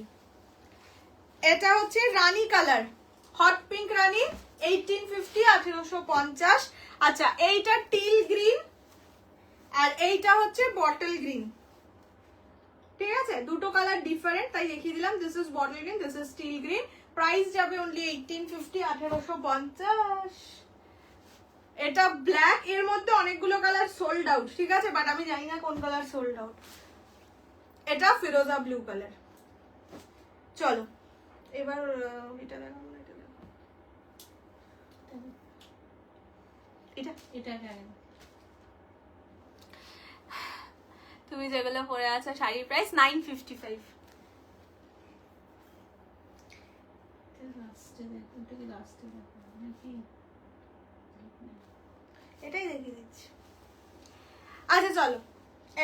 এটা হচ্ছে rani colour, hot pink rani, 1850 1850। আচ্ছা এইটা টিল গ্রিন, আর এইটা হচ্ছে বটল গ্রিন, দুটো কালার ডিফারেন্ট তাই দেখিয়ে দিলাম। This is bottle green, this is steel green. Price যাবে অনলি 1850, 1850। এটা ব্ল্যাক, এর মধ্যে অনেকগুলো কালার সোল্ড আউট, ঠিক আছে, বাট আমি জানি না কোন কালার সোল্ড আউট। এটা ফিরোজা ব্লু কালার। চলো এবার এটা দেখো, এটা এটা কেন? তুমি যেগুলো পরে আছো শাড়ির প্রাইস 955। লাস্টে দেখো, এটা কি লাস্টে দেখো নাকি? এটাই দেখিয়ে দিচ্ছি। আচ্ছা চলো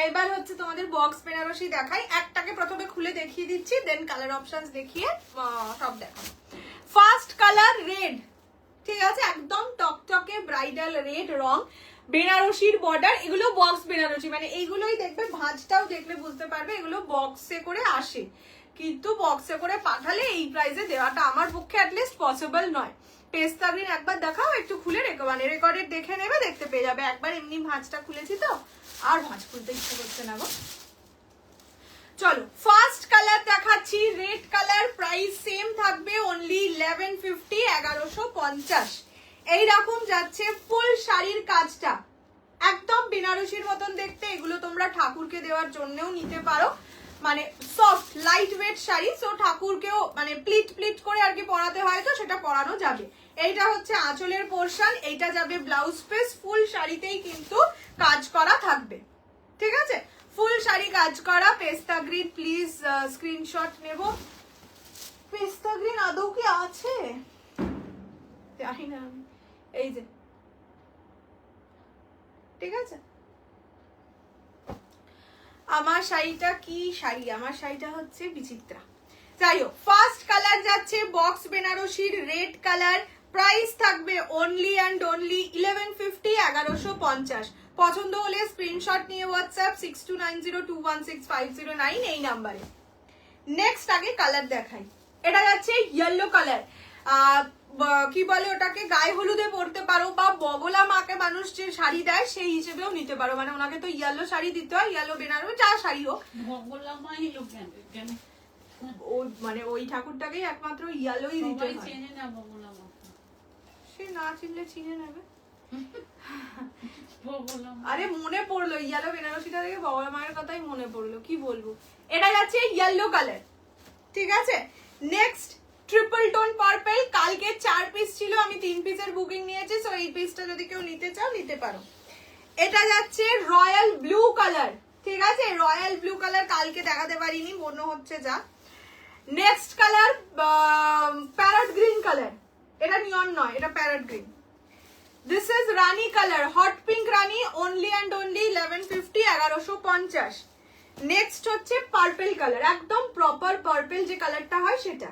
এবার হচ্ছে তোমাদের বক্স বেনারসি দেখাই। একটাকে প্রথমে খুলে দেখিয়ে দিচ্ছি, দেন কালার অপশনস দেখিয়ে সব দেখাবো। ফার্স্ট কালার রেড, ঠিক আছে, একদম টকটকে ব্রাইডাল রেড রং, বেনারসির বর্ডার। এগুলো বক্স বেনারসি, মানে এইগুলোই দেখবে, ভাঁজটাও দেখলে বুঝতে পারবে এগুলো বক্সে করে আসে, কিন্তু বক্সে করে পাঠালে এই প্রাইসে দেওয়াটা আমার পক্ষে অ্যাটলিস্ট পসিবল নয়। পেস্তা গ্রিন একবার দেখাও, একটু খুলে মানে রেকর্ডেড দেখে নেবে, দেখতে পেয়ে যাবে। একবার এমনি ভাঁজটা খুলেছি তো আর ভাঁজ খুলতে ইচ্ছে করছে না গো। চলো ফার্স্ট কালার দেখাচ্ছি, রেড কালার। প্রাইস সেম থাকবে অনলি 1150, 1150। এইরকম যাচ্ছে ফুল শাড়ির কাজটা, একদম বেনারসির মতন দেখতে। এগুলো তোমরা ঠাকুরকে দেওয়ার জন্যও নিতে পারো, মানে soft light weight sari, so ঠাকুরকেও মানে প্লিট প্লিট করে আর কি পরাতে হয়, তো সেটা পরানো যাবে। এইটা হচ্ছে আঁচলের পোর্শন, এইটা যাবে ব্লাউজ পিস। ফুল শাড়িতেই কিন্তু কাজ করা থাকবে, ঠিক আছে, ফুল শাড়ি কাজ করা। পেস্তা গ্রিন প্লিজ স্ক্রিনশট নেব। পেস্তা গ্রিন আদৌ কি আছে জানি না, এই যে, ঠিক আছে। আমার শাড়িটা কি শাড়ি, আমার শাড়িটা হচ্ছে বিচিত্রা। যাই হোক, ফার্স্ট কালার যাচ্ছে বক্স বেনারসির রেড কালার। প্রাইস থাকবে অনলি অ্যান্ড অনলি 1150, 1150। পছন্দ হলে স্ক্রিনশট নিয়ে হোয়াটসঅ্যাপ 6290216509 এই নাম্বারে। নেক্সট আগে কালার দেখাই। এটা যাচ্ছে ইয়েলো কালার, কি বলে ওটাকে, গায়ে হলুদে পরতে পারো, বা বগলা মাকে মানুষ যে শাড়ি দেয় সেই হিসেবেও নিতে পারো, মানে ওনাকে তো ইয়েলো শাড়ি দিতে হয়, ইয়েলো বেনারসি যা শাড়ি হোক। বগলা মাই লোক কেন? ওই মানে ওই ঠাকুরটাকেই একমাত্র ইয়েলোই দিতে হয়। চেনে না বগলা মা, সে না চিনলে চিনে নেবে। বগলা মা। আরে মনে পড়লো, ইয়েলো বেনারসিটা দেখে বগলা মায়ের কথাই মনে পড়লো, কি বলবো। এটা যাচ্ছে ইয়েলো কালার, ঠিক আছে। Next triple tone purple. কালকে 4 পিস ছিল, আমি 3 পিসের বুকিং নিয়েছি, সো এই পিসটা যদি কেউ নিতে চাও নিতে পারো। এটা যাচ্ছে রয়্যাল ব্লু কালার, ঠিক আছে, রয়্যাল ব্লু কালার কালকে দেখাতে পারিনি, মনে হচ্ছে যা। Next colour parrot green colour, এটা নিয়ন নয়, এটা parrot green. This is rani colour, hot pink rani, only and only 1150, 1150। Next হচ্ছে পার্পল কালার, একদম প্রপার পার্পল যে কালারটা হয় সেটা।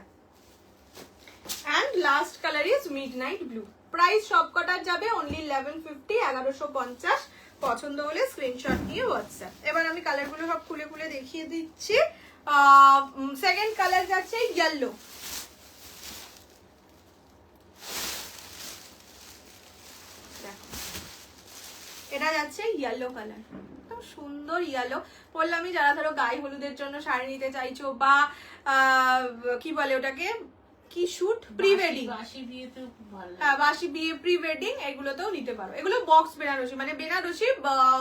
And last colour is midnight blue. Price সবকটার যাবে অনলি 1150, 1150। পছন্দ হলে স্ক্রিনশট নিয়ে হোয়াটসঅ্যাপ। এবার আমি কালারগুলো সব খুলে খুলে দেখিয়ে দিচ্ছি। সেকেন্ড কালার যাচ্ছে ইয়েলো, এটা যাচ্ছে ইয়েলো কালার, খুব সুন্দর ইয়েলো। বললামই যারা ধরো গায়ে হলুদের জন্য শাড়ি নিতে চাইছো, বা কি বলে ওটাকে, কি শুট প্রি ওয়েডিং, বাসি বিয়েতে খুব ভালো লাগে। হ্যাঁ বাসি বিয়ে প্রি ওয়েডিং, এগুলোতেও নিতে পারো। এগুলো বক্স বেনারসি, মানে বেনারসি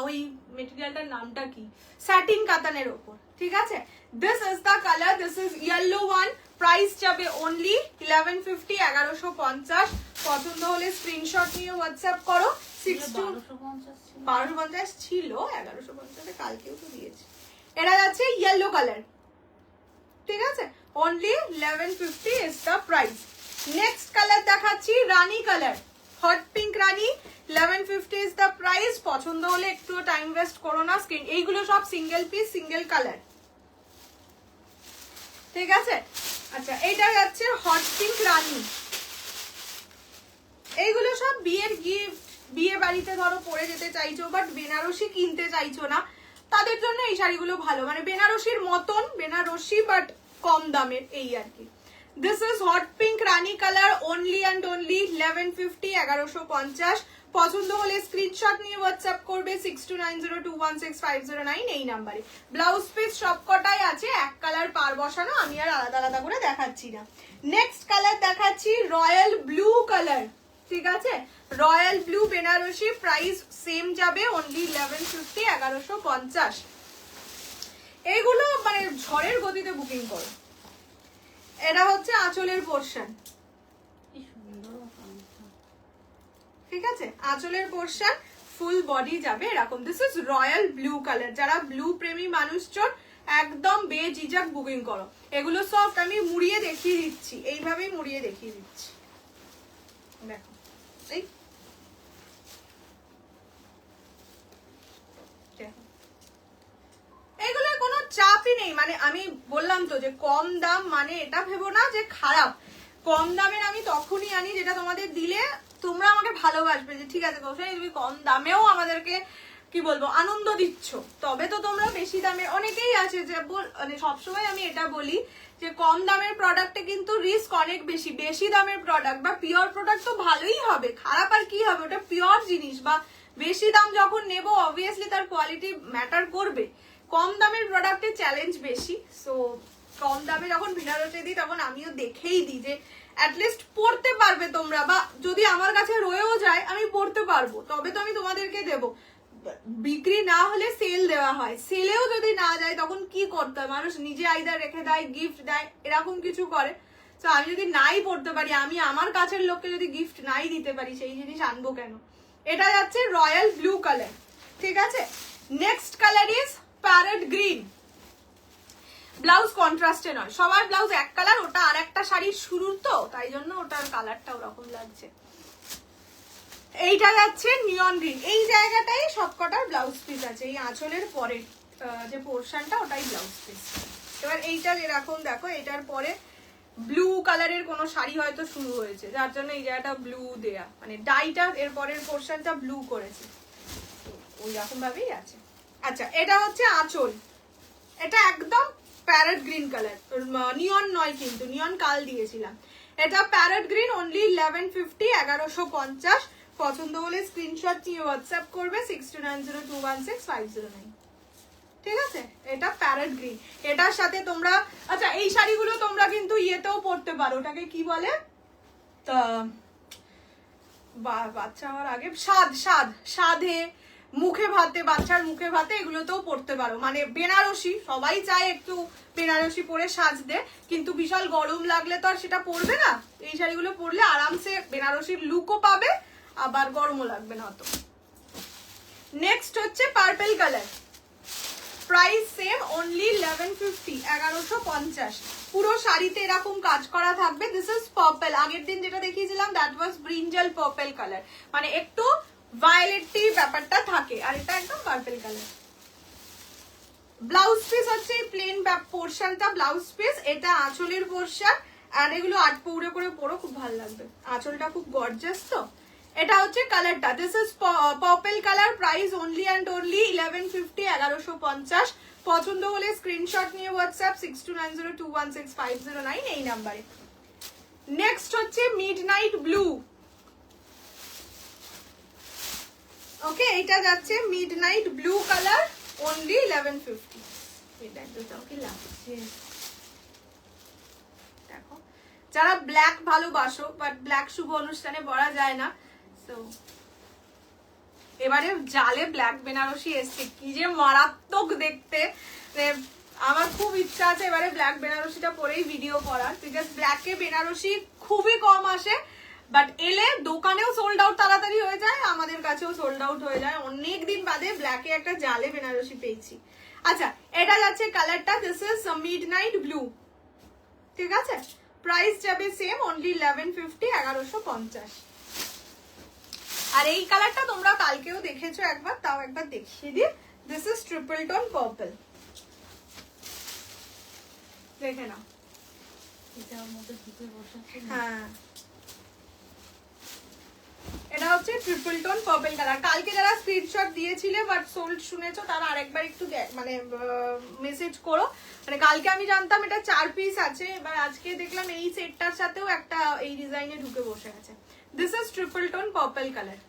ওই মেটেরিয়ালটার নামটা কি, স্যাটিন কাতানের ওপর, ঠিক আছে। This is the colour, this is yellow one. Price যাবে অনলি 1150, 1150। পছন্দ হলে স্ক্রিনশট নিয়ে হোয়াটসঅ্যাপ করো। 1250 ছিল, 1150 কালকেও তো দিয়েছি। এটা যাচ্ছে ইয়েলো কালার, ঠিক আছে, only 1150 is the price. Next colour দেখাচ্ছি rani colour, hot pink rani, 1150 is the price. পছন্দ হলে একটু টাইম ওয়েস্ট করো না, স্ক্রিন এইগুলো সব সিঙ্গেল পিস সিঙ্গেল কালার, ঠিক আছে। আচ্ছা এইটা যাচ্ছে হট পিঙ্ক রানী। এইগুলো সব বিয়ের গিফট, বিয়ে বাড়িতে ধরো পরে যেতে চাইছো বাট বেনারসি কিনতে চাইছো না, তাদের জন্য এই শাড়িগুলো ভালো, মানে বেনারসির মতন বেনারসি বাট কম দামের, এই আর কি। This is hot pink Rani colour, only and only 1150, 1150। পছন্দ হলে স্ক্রিনশট নিয়ে হোয়াটসঅ্যাপ করবে 6290216509 এই নাম্বারে। ব্লাউজ পিস সবকটাই আছে, এক পার বসানো, আমি আর আলাদা আলাদা করে দেখাচ্ছি না। নেক্সট কালার দেখাচ্ছি রয়্যাল ব্লু কালার, ঠিক আছে? Royal blue Banarasi, price same যাবে অনলি 1150, 1150। এইগুলো মানে ঝড়ের গতিতে বুকিং করো। এটা হচ্ছে আঁচলের পোর্শন, কি সুন্দর কামিজটা। ঠিক আছে? আঁচলের পোর্শন ফুল বডি যাবে এরকম। This is royal blue colour. যারা ব্লু প্রেমী মানুষজন একদম বেঝিঝক বুকিং করো। এগুলো সফট, আমি মুড়িয়ে দেখিয়ে দিচ্ছি, এইভাবেই মুড়িয়ে দেখিয়ে দিচ্ছি, দেখো এই এগুলো কোনো চাপই নেই। মানে আমি বললাম তো যে কম দাম মানে এটা ভেবো না যে খারাপ। কম দামের আমি তখনই আনি যেটা তোমাদের দিলে তোমরা আমাকে ভালোবাসবে, যে ঠিক আছে কৌশানী তুমি কম দামেও আমাদেরকে কি বলবো আনন্দ দিচ্ছ, তবে তো তোমরা বেশি দামে। অনেকেই আছে যে মানে সবসময় আমি এটা বলি যে কম দামের প্রোডাক্টে কিন্তু রিস্ক অনেক বেশি। বেশি দামের প্রোডাক্ট বা পিওর প্রোডাক্ট তো ভালোই হবে, খারাপ আর কি হবে, ওটা পিওর জিনিস। বা বেশি দাম যখন নেবো অবভিয়াসলি তার কোয়ালিটি ম্যাটার করবে। কম দামের প্রোডাক্টের চ্যালেঞ্জ বেশি। সো কম দামে যখন বেনারসি দিই তখন আমিও দেখেই দিই যে অ্যাটলিস্ট পড়তে পারবে তোমরা, বা যদি আমার কাছে রয়েও যায় আমি পড়তে পারবো, তবে তো আমি তোমাদেরকে দেবো। বিক্রি না হলে সেল দেওয়া হয়, সেলেও যদি না যায় তখন কি করতে হয়, মানুষ নিজে আইদার রেখে দেয়, গিফট দেয়, এরকম কিছু করে। তো আমি যদি নাই পড়তে পারি, আমি আমার কাছের লোককে যদি গিফট নাই দিতে পারি, সেই জিনিস আনবো কেন? এটা যাচ্ছে রয়্যাল ব্লু কালার, ঠিক আছে? Next colour is parrot green. Blouse কন্ট্রাস্টে নয়, সবার ব্লাউজ এক কালার, ওটা আর একটা শাড়ির শুরুর তো তাই জন্য ওটার কালারটা ওরকম লাগছে। এইটা যাচ্ছে নিয়ন গ্রিন। এই জায়গাটাই সবকটার ব্লাউজ পিস আছে, এই আঁচলের পরে যে পোর্শনটা ওটাই ব্লাউজ পিস। এবার এইটার এরকম দেখো, এটার পরে ব্লু কালারের কোনো শাড়ি হয়তো শুরু হয়েছে, যার জন্য এই জায়গাটা ব্লু দেয়া, মানে ডাইটা এর পরের পোর্শনটা ব্লু করেছে, ওই রকম ভাবেই আছে। আচ্ছা, এটা হচ্ছে আঁচল, এটা একদম প্যারেট গ্রিন কালার, নিয়ন নয় কিন্তু, নিয়ন কাল দিয়েছিলাম। এটা প্যারেট গ্রিন, অনলি 1150, 1150। পছন্দ হলে স্ক্রিনশট নিয়ে হোয়াটসঅ্যাপ করবে 6290216509, ঠিক আছে? এটা প্যারেট গ্রিন, এটার সাথে তোমরা আচ্ছা এই শাড়িগুলো তোমরা কিন্তু ইয়েতেও পরতে পারো, ওটাকে কি বলে বাচ্চা হওয়ার আগে সাধে, মুখে ভাতে, বাচ্চার মুখে ভাতে, এগুলোতেও পরতে পারো। মানে বেনারসি সবাই চায় একটু বেনারসি পরে সাজতে, কিন্তু বিশাল গরম লাগলে তো আর সেটা পরবে না। এই শাড়িগুলো পরলে আরামসে বেনারসির লুকও পাবে, আবার গরমও লাগবে না অত। নেক্সট হচ্ছে purple colour, price same, only 1150, 1150। পুরো শাড়িতে এরকম কাজ করা থাকবে। This is purple. আগের দিন যেটা দেখিয়েছিলাম that was brinjal purple colour, মানে একটু ভায়োলেটি ব্যাপারটা থাকে, আর এটা একদম পার্পল কালার। ব্লাউজ পিস হচ্ছে প্লেন পোর্শনটা ব্লাউজ পিস, এটা আঁচলের পোর্শন। আর এগুলো 8 পৌড়ে করে পরো, খুব ভালো লাগবে, আঁচলটা খুব গর্জাস। তো এটা হচ্ছে কালারটা, this is purple colour, price only and only 1150, 1150। পছন্দ হলে স্ক্রিনশট নিয়ে হোয়াটসঅ্যাপ 6290216509 এই নাম্বারে। নেক্সট হচ্ছে মিডনাইট ব্লু, ওকে? এটা যাচ্ছে মিডনাইট ব্লু কালার, অনলি 1150। এটা দুটাও কি লাগছে দেখো, যারা ব্ল্যাক ভালোবাসো, বাট ব্ল্যাক শুভ অনুষ্ঠানে পরা যায় না, তো এবারে জালে ব্ল্যাক বেনারসি এসছে, কি যে মারাত্মক দেখতে। আমার খুব ইচ্ছা আছে এবারে ব্ল্যাক বেনারসিটা পরেই ভিডিও করার, বিকজ ব্ল্যাকে বেনারসি খুবই কম আসে, বাট এলে দোকানেও সোল্ড আউট তাড়াতাড়ি হয়ে যায়, আমাদের কাছেও সোল্ড আউট হয়ে যায়। অনেক দিন বাদে ব্ল্যাকে একটা জালে বেনারসি পেয়েছি। আচ্ছা, এটা যাচ্ছে কালারটা, দিস ইজ মিডনাইট ব্লু, ঠিক আছে? প্রাইস যাবে সেম, অনলি 1150, 1150। আর এই কালারটা তোমরা কালকেও দেখেছো একবার, তাও একবার দেখিয়ে দিই। This is triple tone purple, দেখে নাও। এটার মধ্যে ঢুকে বসেছে। হ্যাঁ, এটা হচ্ছে ট্রিপল টোন পার্পল কালার। কালকে যারা স্ক্রিনশট দিয়েছিলে বাট সোল্ড শুনেছো, তারা আরেকবার একটু মানে মেসেজ করো। মানে কালকে আমি জানতাম এটা 4 পিস আছে, এবার আজকে দেখলাম এই সেটটার সাথেও একটা এই ডিজাইনে ঢুকে বসে আছে। This is triple tone purple colour,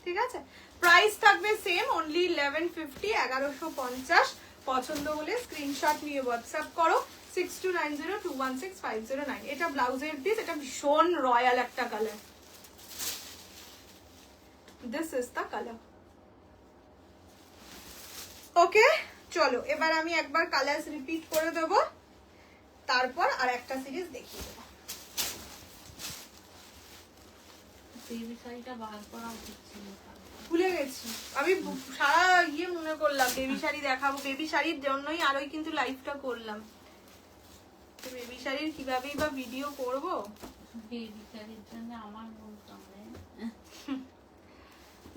ঠিক আছে? প্রাইস থাকবে সেম, অনলি 1150, 1150। পছন্দ হলে স্ক্রিনশট নিয়ে হোয়াটসঅ্যাপ করো 6290216509। এটা ব্লাউজের পিস, এটা ভীষণ রয়্যাল একটা কালার। This is the colour. Okay চলো এবার আমি একবার কালার্স রিপিট করে দেবো, তারপর আর একটা সিরিজ দেখিয়ে দেবো। বেবি শাড়িটা বার করা উচিত ছিল। ভুলে গেছি আমি, সারা মনে করলাম বেবি শাড়ি দেখাবো, বেবি শাড়ির জন্যই আরোই কিন্তু লাইভটা করলাম। বেবি শাড়ির কিভাবেই বা ভিডিও করব। বেবি শাড়ির জন্য আমার মন কামড়ে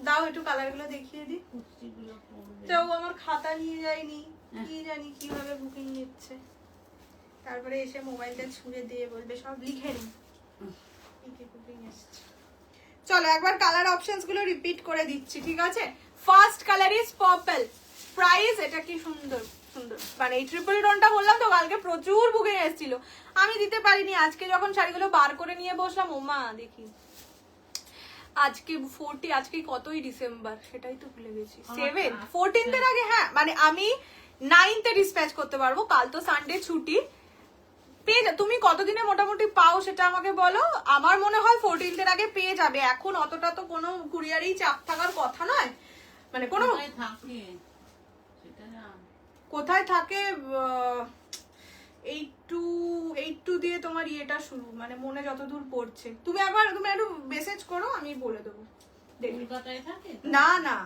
দাও একটু কালার গুলো দেখিয়ে দিই। কুচিগুলো পড়বে। তো আমার খাতা নিয়ে যায়নি, কি জানি কিভাবে বুকিং নিচ্ছে, তারপরে এসে মোবাইলটা ছুঁড়ে দিয়ে বলবে সব লিখে নি। চলো একবার কালার অপশনস গুলো রিপিট করে দিচ্ছি, ঠিক আছে? First colour is purple. Price, এটা কি সুন্দর সুন্দর, মানে এই ট্রিপল টোনটা বললাম তো কালকে প্রচুর বুকিং এসেছিল, আমি দিতে পারিনি। আজকে যখন শাড়িগুলো বার করে নিয়ে বসলাম, ওমা দেখি আজকে 40, আজকে কতই ডিসেম্বর সেটাই তো ভুলে গেছি। 7, 14 এর আগে, হ্যাঁ মানে আমি 9th এ ডিসপ্যাচ করতে পারবো, কাল তো সানডে ছুটি। পেয়ে তুমি কতদিনে মোটামুটি পাও সেটা আমাকে বলো। আমার মনে হয় 14th এর আগে পেয়ে যাবে। এখন অতটা তো কোনো কুরিয়ারেই চাপ থাকার কথা নয়, মানে কোনো কোথায় থাকে। 82 দিয়ে তোমার ইয়েটা শুরু, মানে মনে যতদূর পড়ছে। তুমি একটু মেসেজ করো, আমি বলে দেবো। কলকাতায় থাকে না না,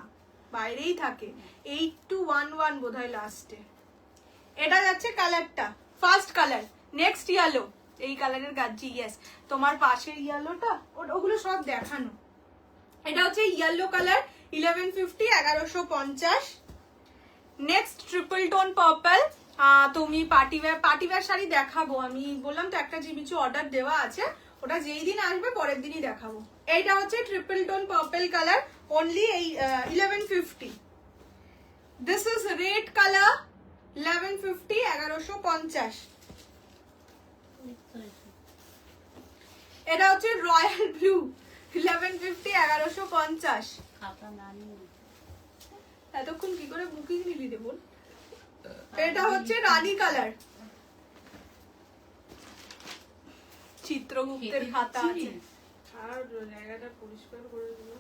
বাইরেই থাকে। 8211 বোধহয় লাস্টে। এটা যাচ্ছে কালারটা, ফার্স্ট কালার। নেক্সট ইয়েলো, এই কালারের গাজি, ইয়েস তোমার পাশের ইয়েলোটা, ওগুলো সব দেখানো। এটা হচ্ছে yellow colour, 1150, 1150। Next triple tone purple. তুমি পার্টিওয়্যার শাড়ি দেখাবো, আমি বললাম তো একটা জিবিচু অর্ডার দেওয়া আছে, ওটা যেই দিন আসবে পরের দিনই দেখাবো। এইটা হচ্ছে triple tone purple colour, only এই 1150। This is red colour, 1150, 1150। এটা হচ্ছে রয়্যাল ব্লু, 1150, 1150। এতক্ষণ কি করে বুকিং নিলি রে বোন? এটা হচ্ছে রানী কালার, চিত্রগুপ্তের খাতা আছে। আর জায়গাটা পরিষ্কার করে দিল।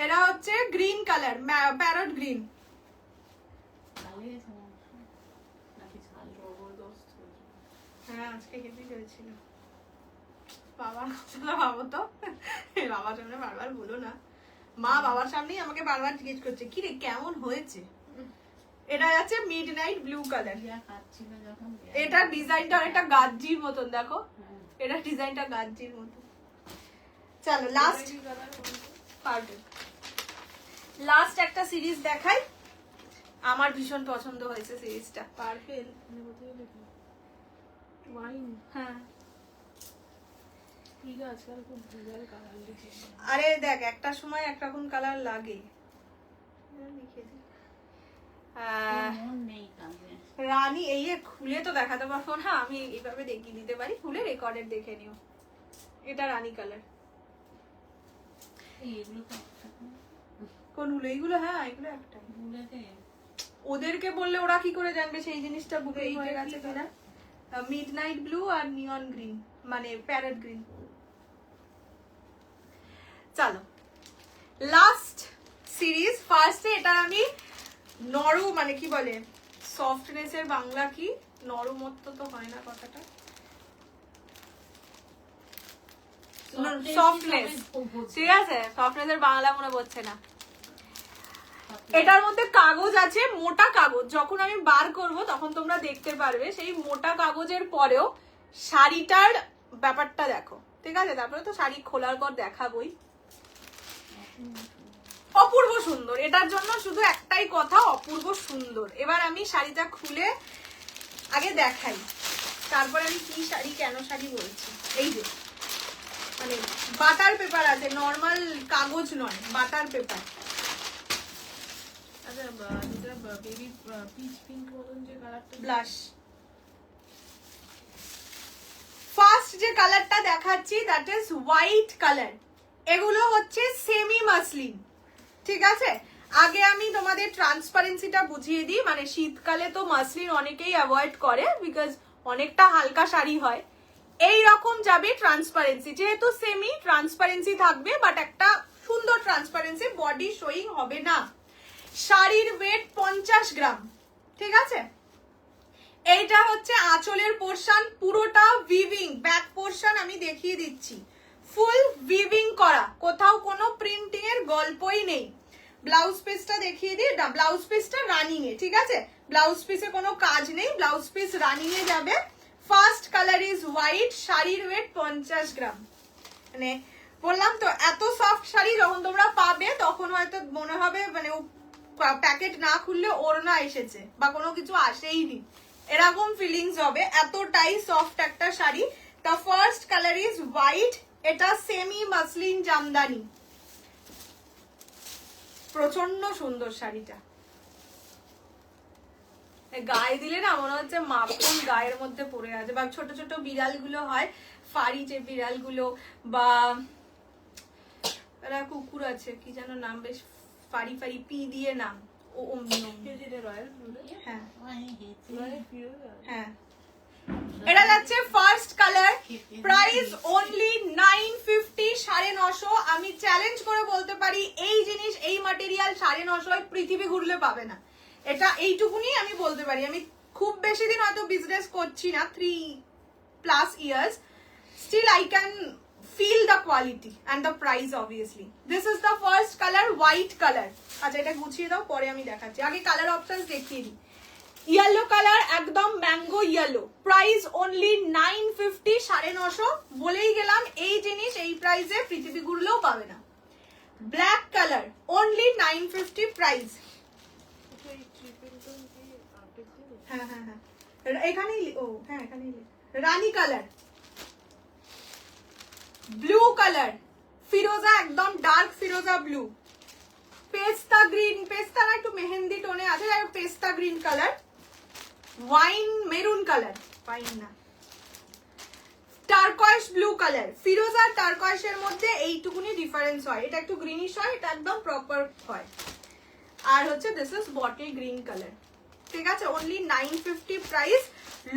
এটা হচ্ছে গ্রিন কালার, প্যারট গ্রিন। হ্যাঁ আজকে হেভি হয়েছিল। বাবার কথা ভাবো তো, বাবার সামনে বারবার বলো না। মা বাবার সামনেই আমাকে বারবার জিজ্ঞেস করছে কি রে কেমন হয়েছে। এটা আছে মিডনাইট ব্লু কালার। এটা ডিজাইনটা অনেকটা গাজ্জির মতন, দেখো এটা ডিজাইনটা গাজ্জির মতন। চলো লাস্ট একটা সিরিজ দেখাই, আমার ভীষণ পছন্দ হয়েছে সিরিজটা। পার্পল, হ্যাঁ আরে দেখ একটা সময় একরকম কালার লাগে। রানী, এই খুলে তো দেখাতে পারবো না, আমি এইভাবে দেখিয়ে দিতে পারি, খুলে রেকর্ডেড দেখে নিও। এটা রানী কালার। কোনগুলো? এইগুলো, হ্যাঁ এগুলো একটা। ওদেরকে বললে ওরা কি করে জানবে সেই জিনিসটা বুকিং হয়ে গেছে কিনা? মিডনাইট ব্লু আর নিয়ন গ্রিন, মানে প্যারট গ্রিন। চলো লাস্ট সিরিজ। ফার্স্টে এটা আমি নরম, মানে কি বলে সফটনেস এর বাংলা কি, নরমত্ব তো হয় না কথাটা, সফটনেস, ঠিক আছে সফটনেস এর বাংলা মনে পড়ছে না। এটার মধ্যে কাগজ আছে, মোটা কাগজ, যখন আমি বার করব তখন তোমরা দেখতে পারবে। সেই মোটা কাগজের পরেও শাড়িটার ব্যাপারটা দেখো, ঠিক আছে? তারপরে তো শাড়ি খোলার পর দেখাবোই। অপূর্ব সুন্দর, এটার জন্য শুধু একটাই কথা, অপূর্ব সুন্দর। এবার আমি শাড়িটা খুলে আগে দেখাই, তারপর আমি কি শাড়ি কেন শাড়ি বলছি। এই যে মানে বাটার পেপার আছে, নর্মাল কাগজ নয়, বাটার পেপার। আচ্ছা যেটা বেবি পিচ পিঙ্ক মতন যে কালারটা, ব্লাশ। ফার্স্ট যে কালারটা দেখাচ্ছি দ্যাট ইজ হোয়াইট কালার। এগুলো হচ্ছে সেমি মাসলিন, ঠিক আছে? আগে আমি তোমাদের ট্রান্সপারেন্সিটা বুঝিয়ে দিই, মানে শীতকালে তো মাসলিন অনেকেই অ্যাভয়েড করে বিকজ অনেকটা হালকা শাড়ি হয়। এই রকম যাবে ট্রান্সপারেন্সি, যেহেতু সেমি ট্রান্সপারেন্সি থাকবে বাট একটা সুন্দর ট্রান্সপারেন্সি, বডি শোয়িং হবে না। শাড়ির ওয়েট 50 গ্রাম, ঠিক আছে। এইটা হচ্ছে আঁচলের পোরশন, পুরোটা উইভিং, ব্যাক পোরশন আমি দেখিয়ে দিচ্ছি, ফুল উইভিং করা, কোথাও কোনো প্রিন্টিং এর গল্পই নেই। ব্লাউজ পিসটা দেখিয়ে দিই, ব্লাউজ পিসটা রানিং এ, ঠিক আছে, ব্লাউজ পিসে কোনো কাজ নেই, ব্লাউজ পিস রানিং এ যাবে। ফার্স্ট কালার ইজ হোয়াইট, শাড়ির ওয়েট 50 গ্রাম। মানে বললাম তো এত সফট শাড়ি যখন তোমরা পাবে তখন হয়তো মনে হবে মানে প্যাকেট না খুললে ওড়না এসেছে বা কোনো কিছু আসেইনি, এরকম ফিলিংস হবে, এতটাই সফট একটা sari. The first colour is white, এটা সেমি মাসলিন জামদানি, প্রচন্ড সুন্দর শাড়িটা। গায়ে দিলে না মনে হচ্ছে মাখন গায়ের মধ্যে পড়ে আছে, বা ছোট ছোট বিড়াল গুলো হয়, ফাড়ি যে বিড়াল গুলো, বা একটা কুকুর আছে কি যেন নাম, বেশ ফাড়ি ফাড়ি পি দিয়ে নাম, ও হ্যাঁ হ্যাঁ। এটা যাচ্ছে ফার্স্ট কালার, প্রাইস অনলি 950, 950। আমি চ্যালেঞ্জ করে বলতে পারি এই জিনিস, এই ম্যাটেরিয়াল 950 পৃথিবী ঘুরলে পাবে না। এটা এইটুকুনি আমি বলতে পারি, আমি খুব বেশি দিন হয়তো বিজনেস করছি না, 3+ years, still I can feel the quality and the price obviously. This is the first color, white color. আচ্ছা এটা গুছিয়ে দাও, পরে আমি দেখাচ্ছি, আগে কালার অপশনস দেখিয়ে দিই। ইয়েলো কালার, একদম ম্যাঙ্গো ইয়েলো, প্রাইস অনলি 950, 950। বলেই গেলাম এই জিনিস এই প্রাইসে পৃথিবী ঘুরলেও পাবে না। Black colour only 950 price. হ্যাঁ হ্যাঁ হ্যাঁ এখানেই, ও হ্যাঁ এখানেই। রানী কালার, ব্লু কালার, ফিরোজা, একদম ডার্ক ফিরোজা ব্লু, পেস্তা গ্রিন, পেস্তা না একটু মেহেন্দি টোনে আছে, যাই হোক পেস্তা green colour, wine maroon colour, wine না, টারকয়েস ব্লু কালার। ফিরোজ আর টারকয়েসের মধ্যে এইটুকুনি ডিফারেন্স হয়, এটা একটু গ্রিনিশ হয়, এটা একদম প্রপার হয়। আর হচ্ছে this is bottle green colour, ঠিক আছে, অনলি 950 প্রাইস।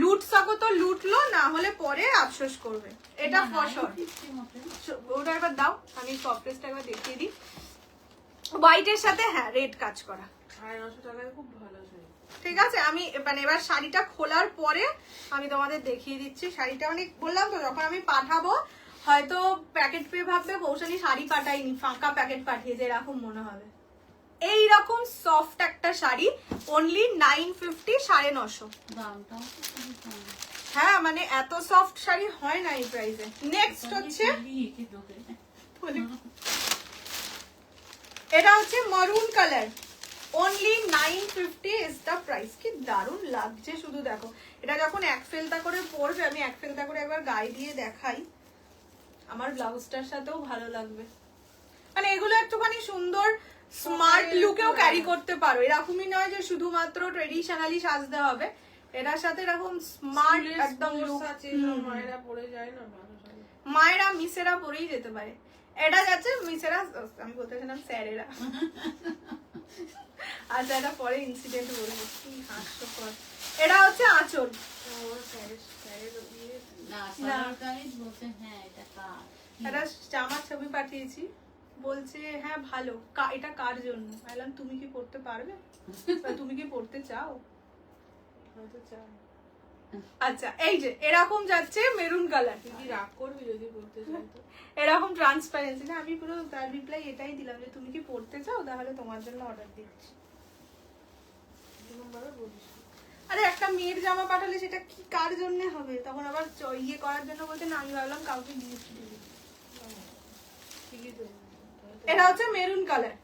লুট সকো তো লুটলো, না হলে পরে আফসোস করবে। এটা ফসল, ওটা একবার দাও, আমি সফটেস্টটা একবার দেখিয়ে দিই। হোয়াইটের সাথে হ্যাঁ রেড কাজ করা, 950 টাকায় খুব ভালো শাড়ি, ঠিক আছে। আমি মানে এবার শাড়িটা খোলার পরে আমি তোমাদের দেখিয়ে দিচ্ছি শাড়িটা। মানে বললাম তো যখন আমি পাঠাবো হয়তো প্যাকেট পেয়ে ভাববে পৌঁছানি শাড়ি পাঠাইনি, ফাঁকা প্যাকেট পাঠিয়েছে, এরকম মনে হবে। এইরকম সফট একটা শাড়ি অনলি 950, 950। দামটাও তো খুবই কম। হ্যাঁ মানে এত সফট শাড়ি হয় না এই প্রাইসে। নেক্সট হচ্ছে এটা হচ্ছে মারুন colour, only 950 is the price. কি দারুণ লাগছে শুধু দেখো, এটা যখন এক ফেলতা করে পরবে, আমি এক ফেলতা করে একবার গায়ে দিয়ে দেখাই, আমার ব্লাউজটার সাথেও ভালো লাগবে। মানে এগুলো একটুখানি সুন্দর স্মার্ট লুকেও ক্যারি করতে পারো, এরকমই নয় যে শুধুমাত্র ট্রেডিশনালি সাজতে হবে, এটার সাথে এরকম স্মার্ট একদম লুক আছে। মায়েরা পরে যায় না, মায়েরা মিসেরা পরেই যেতে পারে। এটা যাচ্ছে মিসেরা, আমি বলতে চাইলাম স্যারেরা। আচ্ছা এটা পরে ইনসিডেন্ট বলবো, কি হাস্যকর। এটা হচ্ছে আঁচল, একটা জামার ছবি পাঠিয়েছি, বলছে হ্যাঁ ভালো, এটা কার জন্য? বললাম তুমি কি পড়তে পারবে, তুমি কি পড়তে চাও? আচ্ছা এই যে এরকম যাচ্ছে মেরুন কালার, কি রাগ করবি যদি পড়তে চাই তো? এরকম ট্রান্সপারেন্সি না, আমি পুরো তার রিপ্লাই এটাই দিলাম যে তুমি কি পড়তে চাও, তাহলে তোমার জন্য অর্ডার দিচ্ছি। আরে একটা মেয়ের জামা পাঠালে সেটা কি কার জন্য হবে, তখন আবার ইয়ে করার জন্য বলতে না, আমি ভাবলাম কাউকে গিফট দিবি। এটা হচ্ছে মেরুন কালার,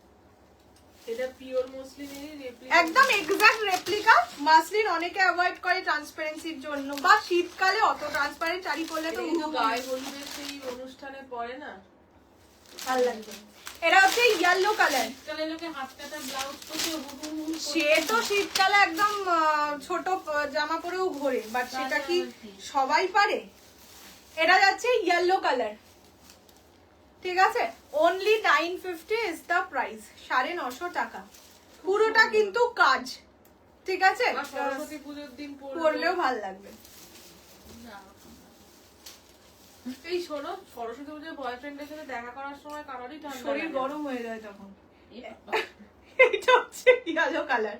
এটা পিওর মসলিনের রেপ্লিকা, একদম এক্সাক্ট রেপ্লিকা। মাসলিন অনেকে অ্যাভয়েড করে ট্রান্সপারেন্সির জন্য, বা শীতকালে অত ট্রান্সপারেন্ট শাড়ি পরলে তো গায়ে হলুদের সেই অনুষ্ঠানে পরে না, ভালো লাগবে। এটা হচ্ছে ইয়েলো কালার, শীতকালে লোকে হাত কাটা ব্লাউজ পরে সে তো শীতকালে একদম ছোট জামা পরেও ঘোরে, বাট সেটা কি সবাই পারে? এটা যাচ্ছে ইয়েলো কালার, ঠিক আছে, অনলি 950 ইজ দ্য প্রাইস, 950 টাকা। পুরোটা কিন্তু কাজ, ঠিক আছে, আর সরস্বতী পুজোর দিন পরলেও ভালো লাগবে। না। এই শোনো, সরস্বতী পুজোর বয়ফ্রেন্ডের সাথে দেখা করার সময় কারোরই ঠান্ডা শরীর লাগে না। গরম হয়ে যায় তখন। এ বাবা। এটা হচ্ছে yellow colour,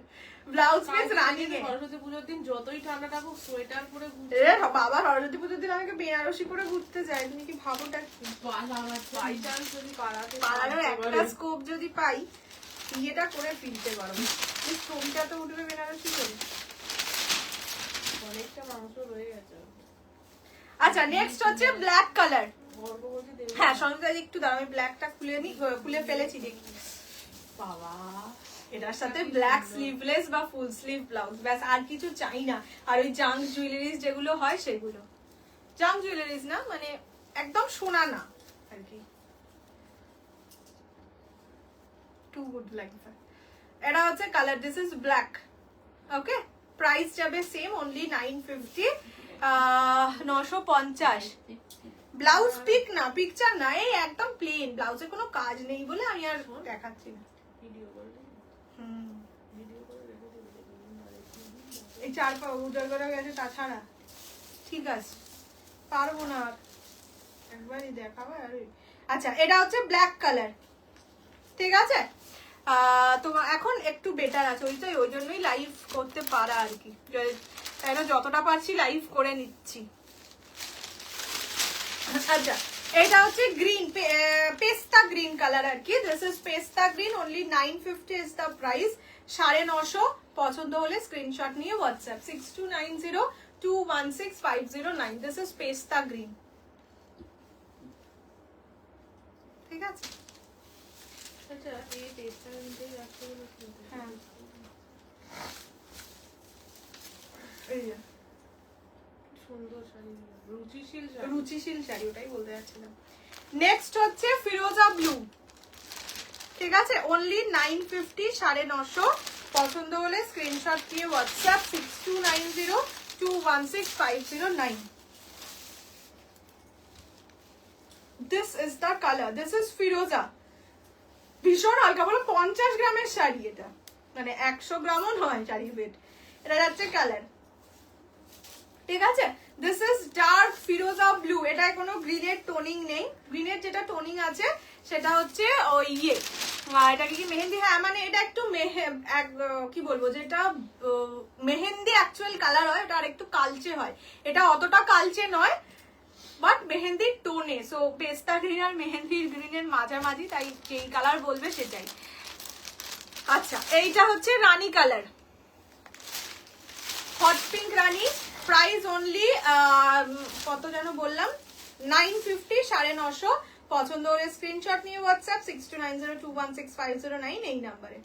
blouse piece running এ। সরস্বতী পুজোর দিন যতই ঠান্ডা থাকুক সোয়েটার পরে ঘুরতে এ বাবা, সরস্বতী পুজোর দিন আমাকে বেনারসি করে ঘুরতে যায়, তুমি কি ভাবোটা কি? বাই চান্স যদি পাড়াতে পাড়ার একটা স্কোপ যদি পাই, বিয়েটা করে ফিরতে পারবো। এই ছবিটা তো উঠবে বেনারসি করে। অনেকটা মাংস রয়ে গেছে। আচ্ছা, নেক্সট হচ্ছে ব্ল্যাক কালার। গর্ব বলতে দেবে হ্যাঁ, সঙ্গে একটু দাঁড়াও, আমি ব্ল্যাকটা খুলে ফেলেছি, দেখি। বাবা, এটার সাথে ব্ল্যাক স্লিভলেস বা ফুল স্লিভ ব্লাউজ, ব্যাস আর কিছু চাই না। আর ওই জাঙ্ক জুয়েলারিজ যেগুলো হয় সেগুলো, জাঙ্ক জুয়েলারিজ না, মানে একদম সোনা না আর কি। টু গুড লাগবে। এটা হচ্ছে colour, this is black. Okay, price যাবে সেম, অনলি 950, 950। ব্লাউজ পিক না, পিকচার না, এই একদম প্লেন, ব্লাউজে কোনো কাজ নেই বলে আমি আর দেখাচ্ছি না। ভিডিও করলে ভিডিও করে রেখে দেবে। এই 4 পা উজাড় করে গেছে, তাছাড়া ঠিক আছে, পারবো না আর, একবারই দেখাবো আর। আচ্ছা, এটা হচ্ছে ব্ল্যাক কালার, ঠিক আছে। তোমার এখন একটু বেটার আছে, ওই জন্যই লাইভ করতে পারা আর কি, তাই না, যতটা পারছি লাইভ করে নিচ্ছি। আচ্ছা, এটা হচ্ছে গ্রিন, পেস্তা গ্রিন কালার আর কি, দিস ইজ পেস্তা green, only 950 is the price, 950। পছন্দ হলে স্ক্রিনশট নিয়ে হোয়াটসঅ্যাপ 6290216509, দিস ইজ পেস্তা গ্রিন, ঠিক আছে। আচ্ছা, এই টেস্টটা নিতে যাচ্ছে বলে শুনতে। হ্যাঁ, এই যে সুন্দর শাড়ি, রুচিশীল শাড়ি। রুচিশীল শাড়ি, ওটাই বলতে যাচ্ছিলাম। নেক্সট হচ্ছে ফিরোজা ব্লু, ঠিক আছে, অনলি 950, 950। পছন্দ হলে স্ক্রিনশট দিয়ে WhatsApp 6290216509। This is the colour, this is ফিরোজা, ভীষণ হালকা, বলো 50 গ্রামের শাড়ি এটা, মানে 100 গ্রামও নয় শাড়ির ওয়েট। এটা যাচ্ছে কালার, ঠিক আছে। This is dark Firoza blue, এটায় কোনো গ্রিনের টোনিং নেই, গ্রিনের যেটা টোনিং আছে সেটা হচ্ছে ওই এটাকে কি মেহেন্দি, হ্যাঁ মানে এটা একটু কি বলবো, যেটা মেহেন্দি অ্যাকচুয়াল কালার হয়, এটা আর একটু কালচে হয়, এটা অতটা কালচে নয়, বাট মেহেন্দির টোনে, সো পেস্তা গ্রিন আর মেহেন্দির গ্রিনের মাঝামাঝি, তাই যেই কালার বলবে সেটাই। আচ্ছা, এইটা হচ্ছে রানী কালার, হট পিঙ্ক রানী, প্রাইস অনলি কত যেন বললাম, 950, 950। পছন্দ হলে স্ক্রিনশট নিয়ে হোয়াটসঅ্যাপ 6290216509 এই নাম্বারে।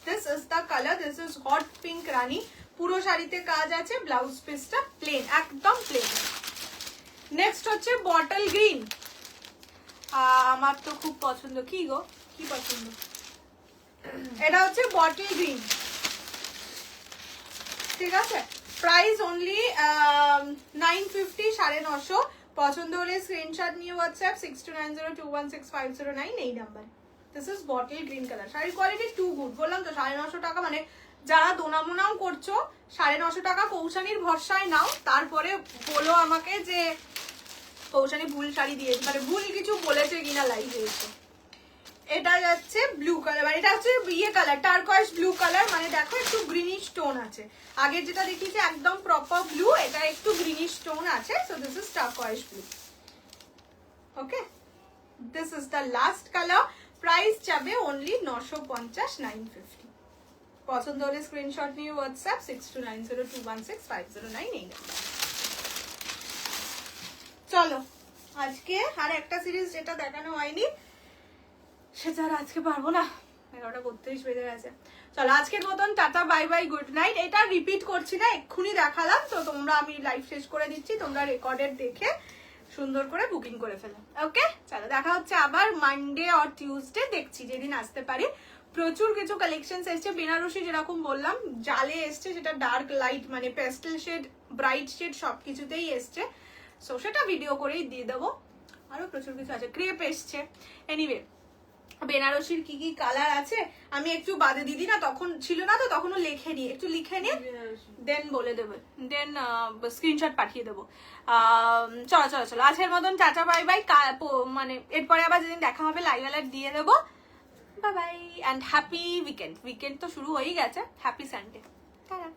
This is the colour, this is hot pink rani, পুরো শাড়িতে কাজ আছে, ব্লাউজ পিসটা প্লেন, একদম প্লেন। নেক্সট হচ্ছে বটল গ্রিন, আমার তো খুব পছন্দ। কি গো, কি পছন্দ? এটা হচ্ছে বটল গ্রিন, ঠিক আছে, প্রাইস অনলি 950, 950। পছন্দ হলে স্ক্রিনশট নিয়ে হোয়াটসঅ্যাপ 6290216509 এই number. This is bottle green colour, শাড়ির কোয়ালিটি টু গুড, বললাম তো 950 টাকা, মানে যারা দোনামোনাও করছো 950 টাকা কৌশানির ভরসায় নাও, তারপরে বলো আমাকে যে কৌশানি ভুল শাড়ি দিয়েছে, মানে ভুল কিছু বলেছে কিনা লাইভে এসে। এটা যাচ্ছে ব্লু কালার, মানে এটা হচ্ছে ইয়ে কালার, টার্কয়েস ব্লু কালার, মানে দেখো একটু গ্রিনিশ টোন আছে, আগের যেটা দেখিয়েছি একদম প্রপার ব্লু, এটা একটু গ্রিনিশ টোন আছে, so this is turquoise blue. Okay, this is the last colour, price যাবে অনলি 950, 950। পছন্দ হলে স্ক্রিনশট নিয়ে হোয়াটসঅ্যাপ 6290216509 এই নাম্বার। চলো, আজকে আর একটা সিরিজ যেটা দেখানো হয়নি সেটা আর আজকে পারবো না, 11:32 বেজে গেছে। চলো, আজকের মতন tata, bye bye, good night. এটা রিপিট করছি না, এক্ষুনি দেখালাম তো, তোমরা, আমি লাইভ শেষ করে দিচ্ছি, তোমরা রেকর্ডেড দেখে সুন্দর করে বুকিং করে ফেলো। ওকে, চলো, দেখা হচ্ছে আবার মানডে আর টিউসডে, দেখছি যেদিন আসতে পারি। প্রচুর কিছু কালেকশন এসছে, বেনারসি যেরকম বললাম জালে এসছে, সেটা ডার্ক লাইট, মানে পেস্টেল শেড, ব্রাইট শেড সবকিছুতেই এসছে, সো সেটা ভিডিও করেই দিয়ে দেবো। আরো প্রচুর কিছু আছে, ক্রেপ এসছে। এনিওয়ে, বেনারসির কি কি কালার আছে আমি একটু বাদে, দিদি না তখন ছিল না তো, তখনও লিখে নিয়ে একটু লিখে নিয়ে দেন বলে দেবে, দেন স্ক্রিনশট পাঠিয়ে দেবো। চলো চলো চলো, আজকের মতন টাটা বাই বাই। মানে এরপরে আবার যেদিন দেখা হবে লাইভ অ্যালার্ট দিয়ে দেবো। Bye bye and happy weekend. Weekend তো শুরু হয়েই গেছে, হ্যাপি সানডে। টাটা।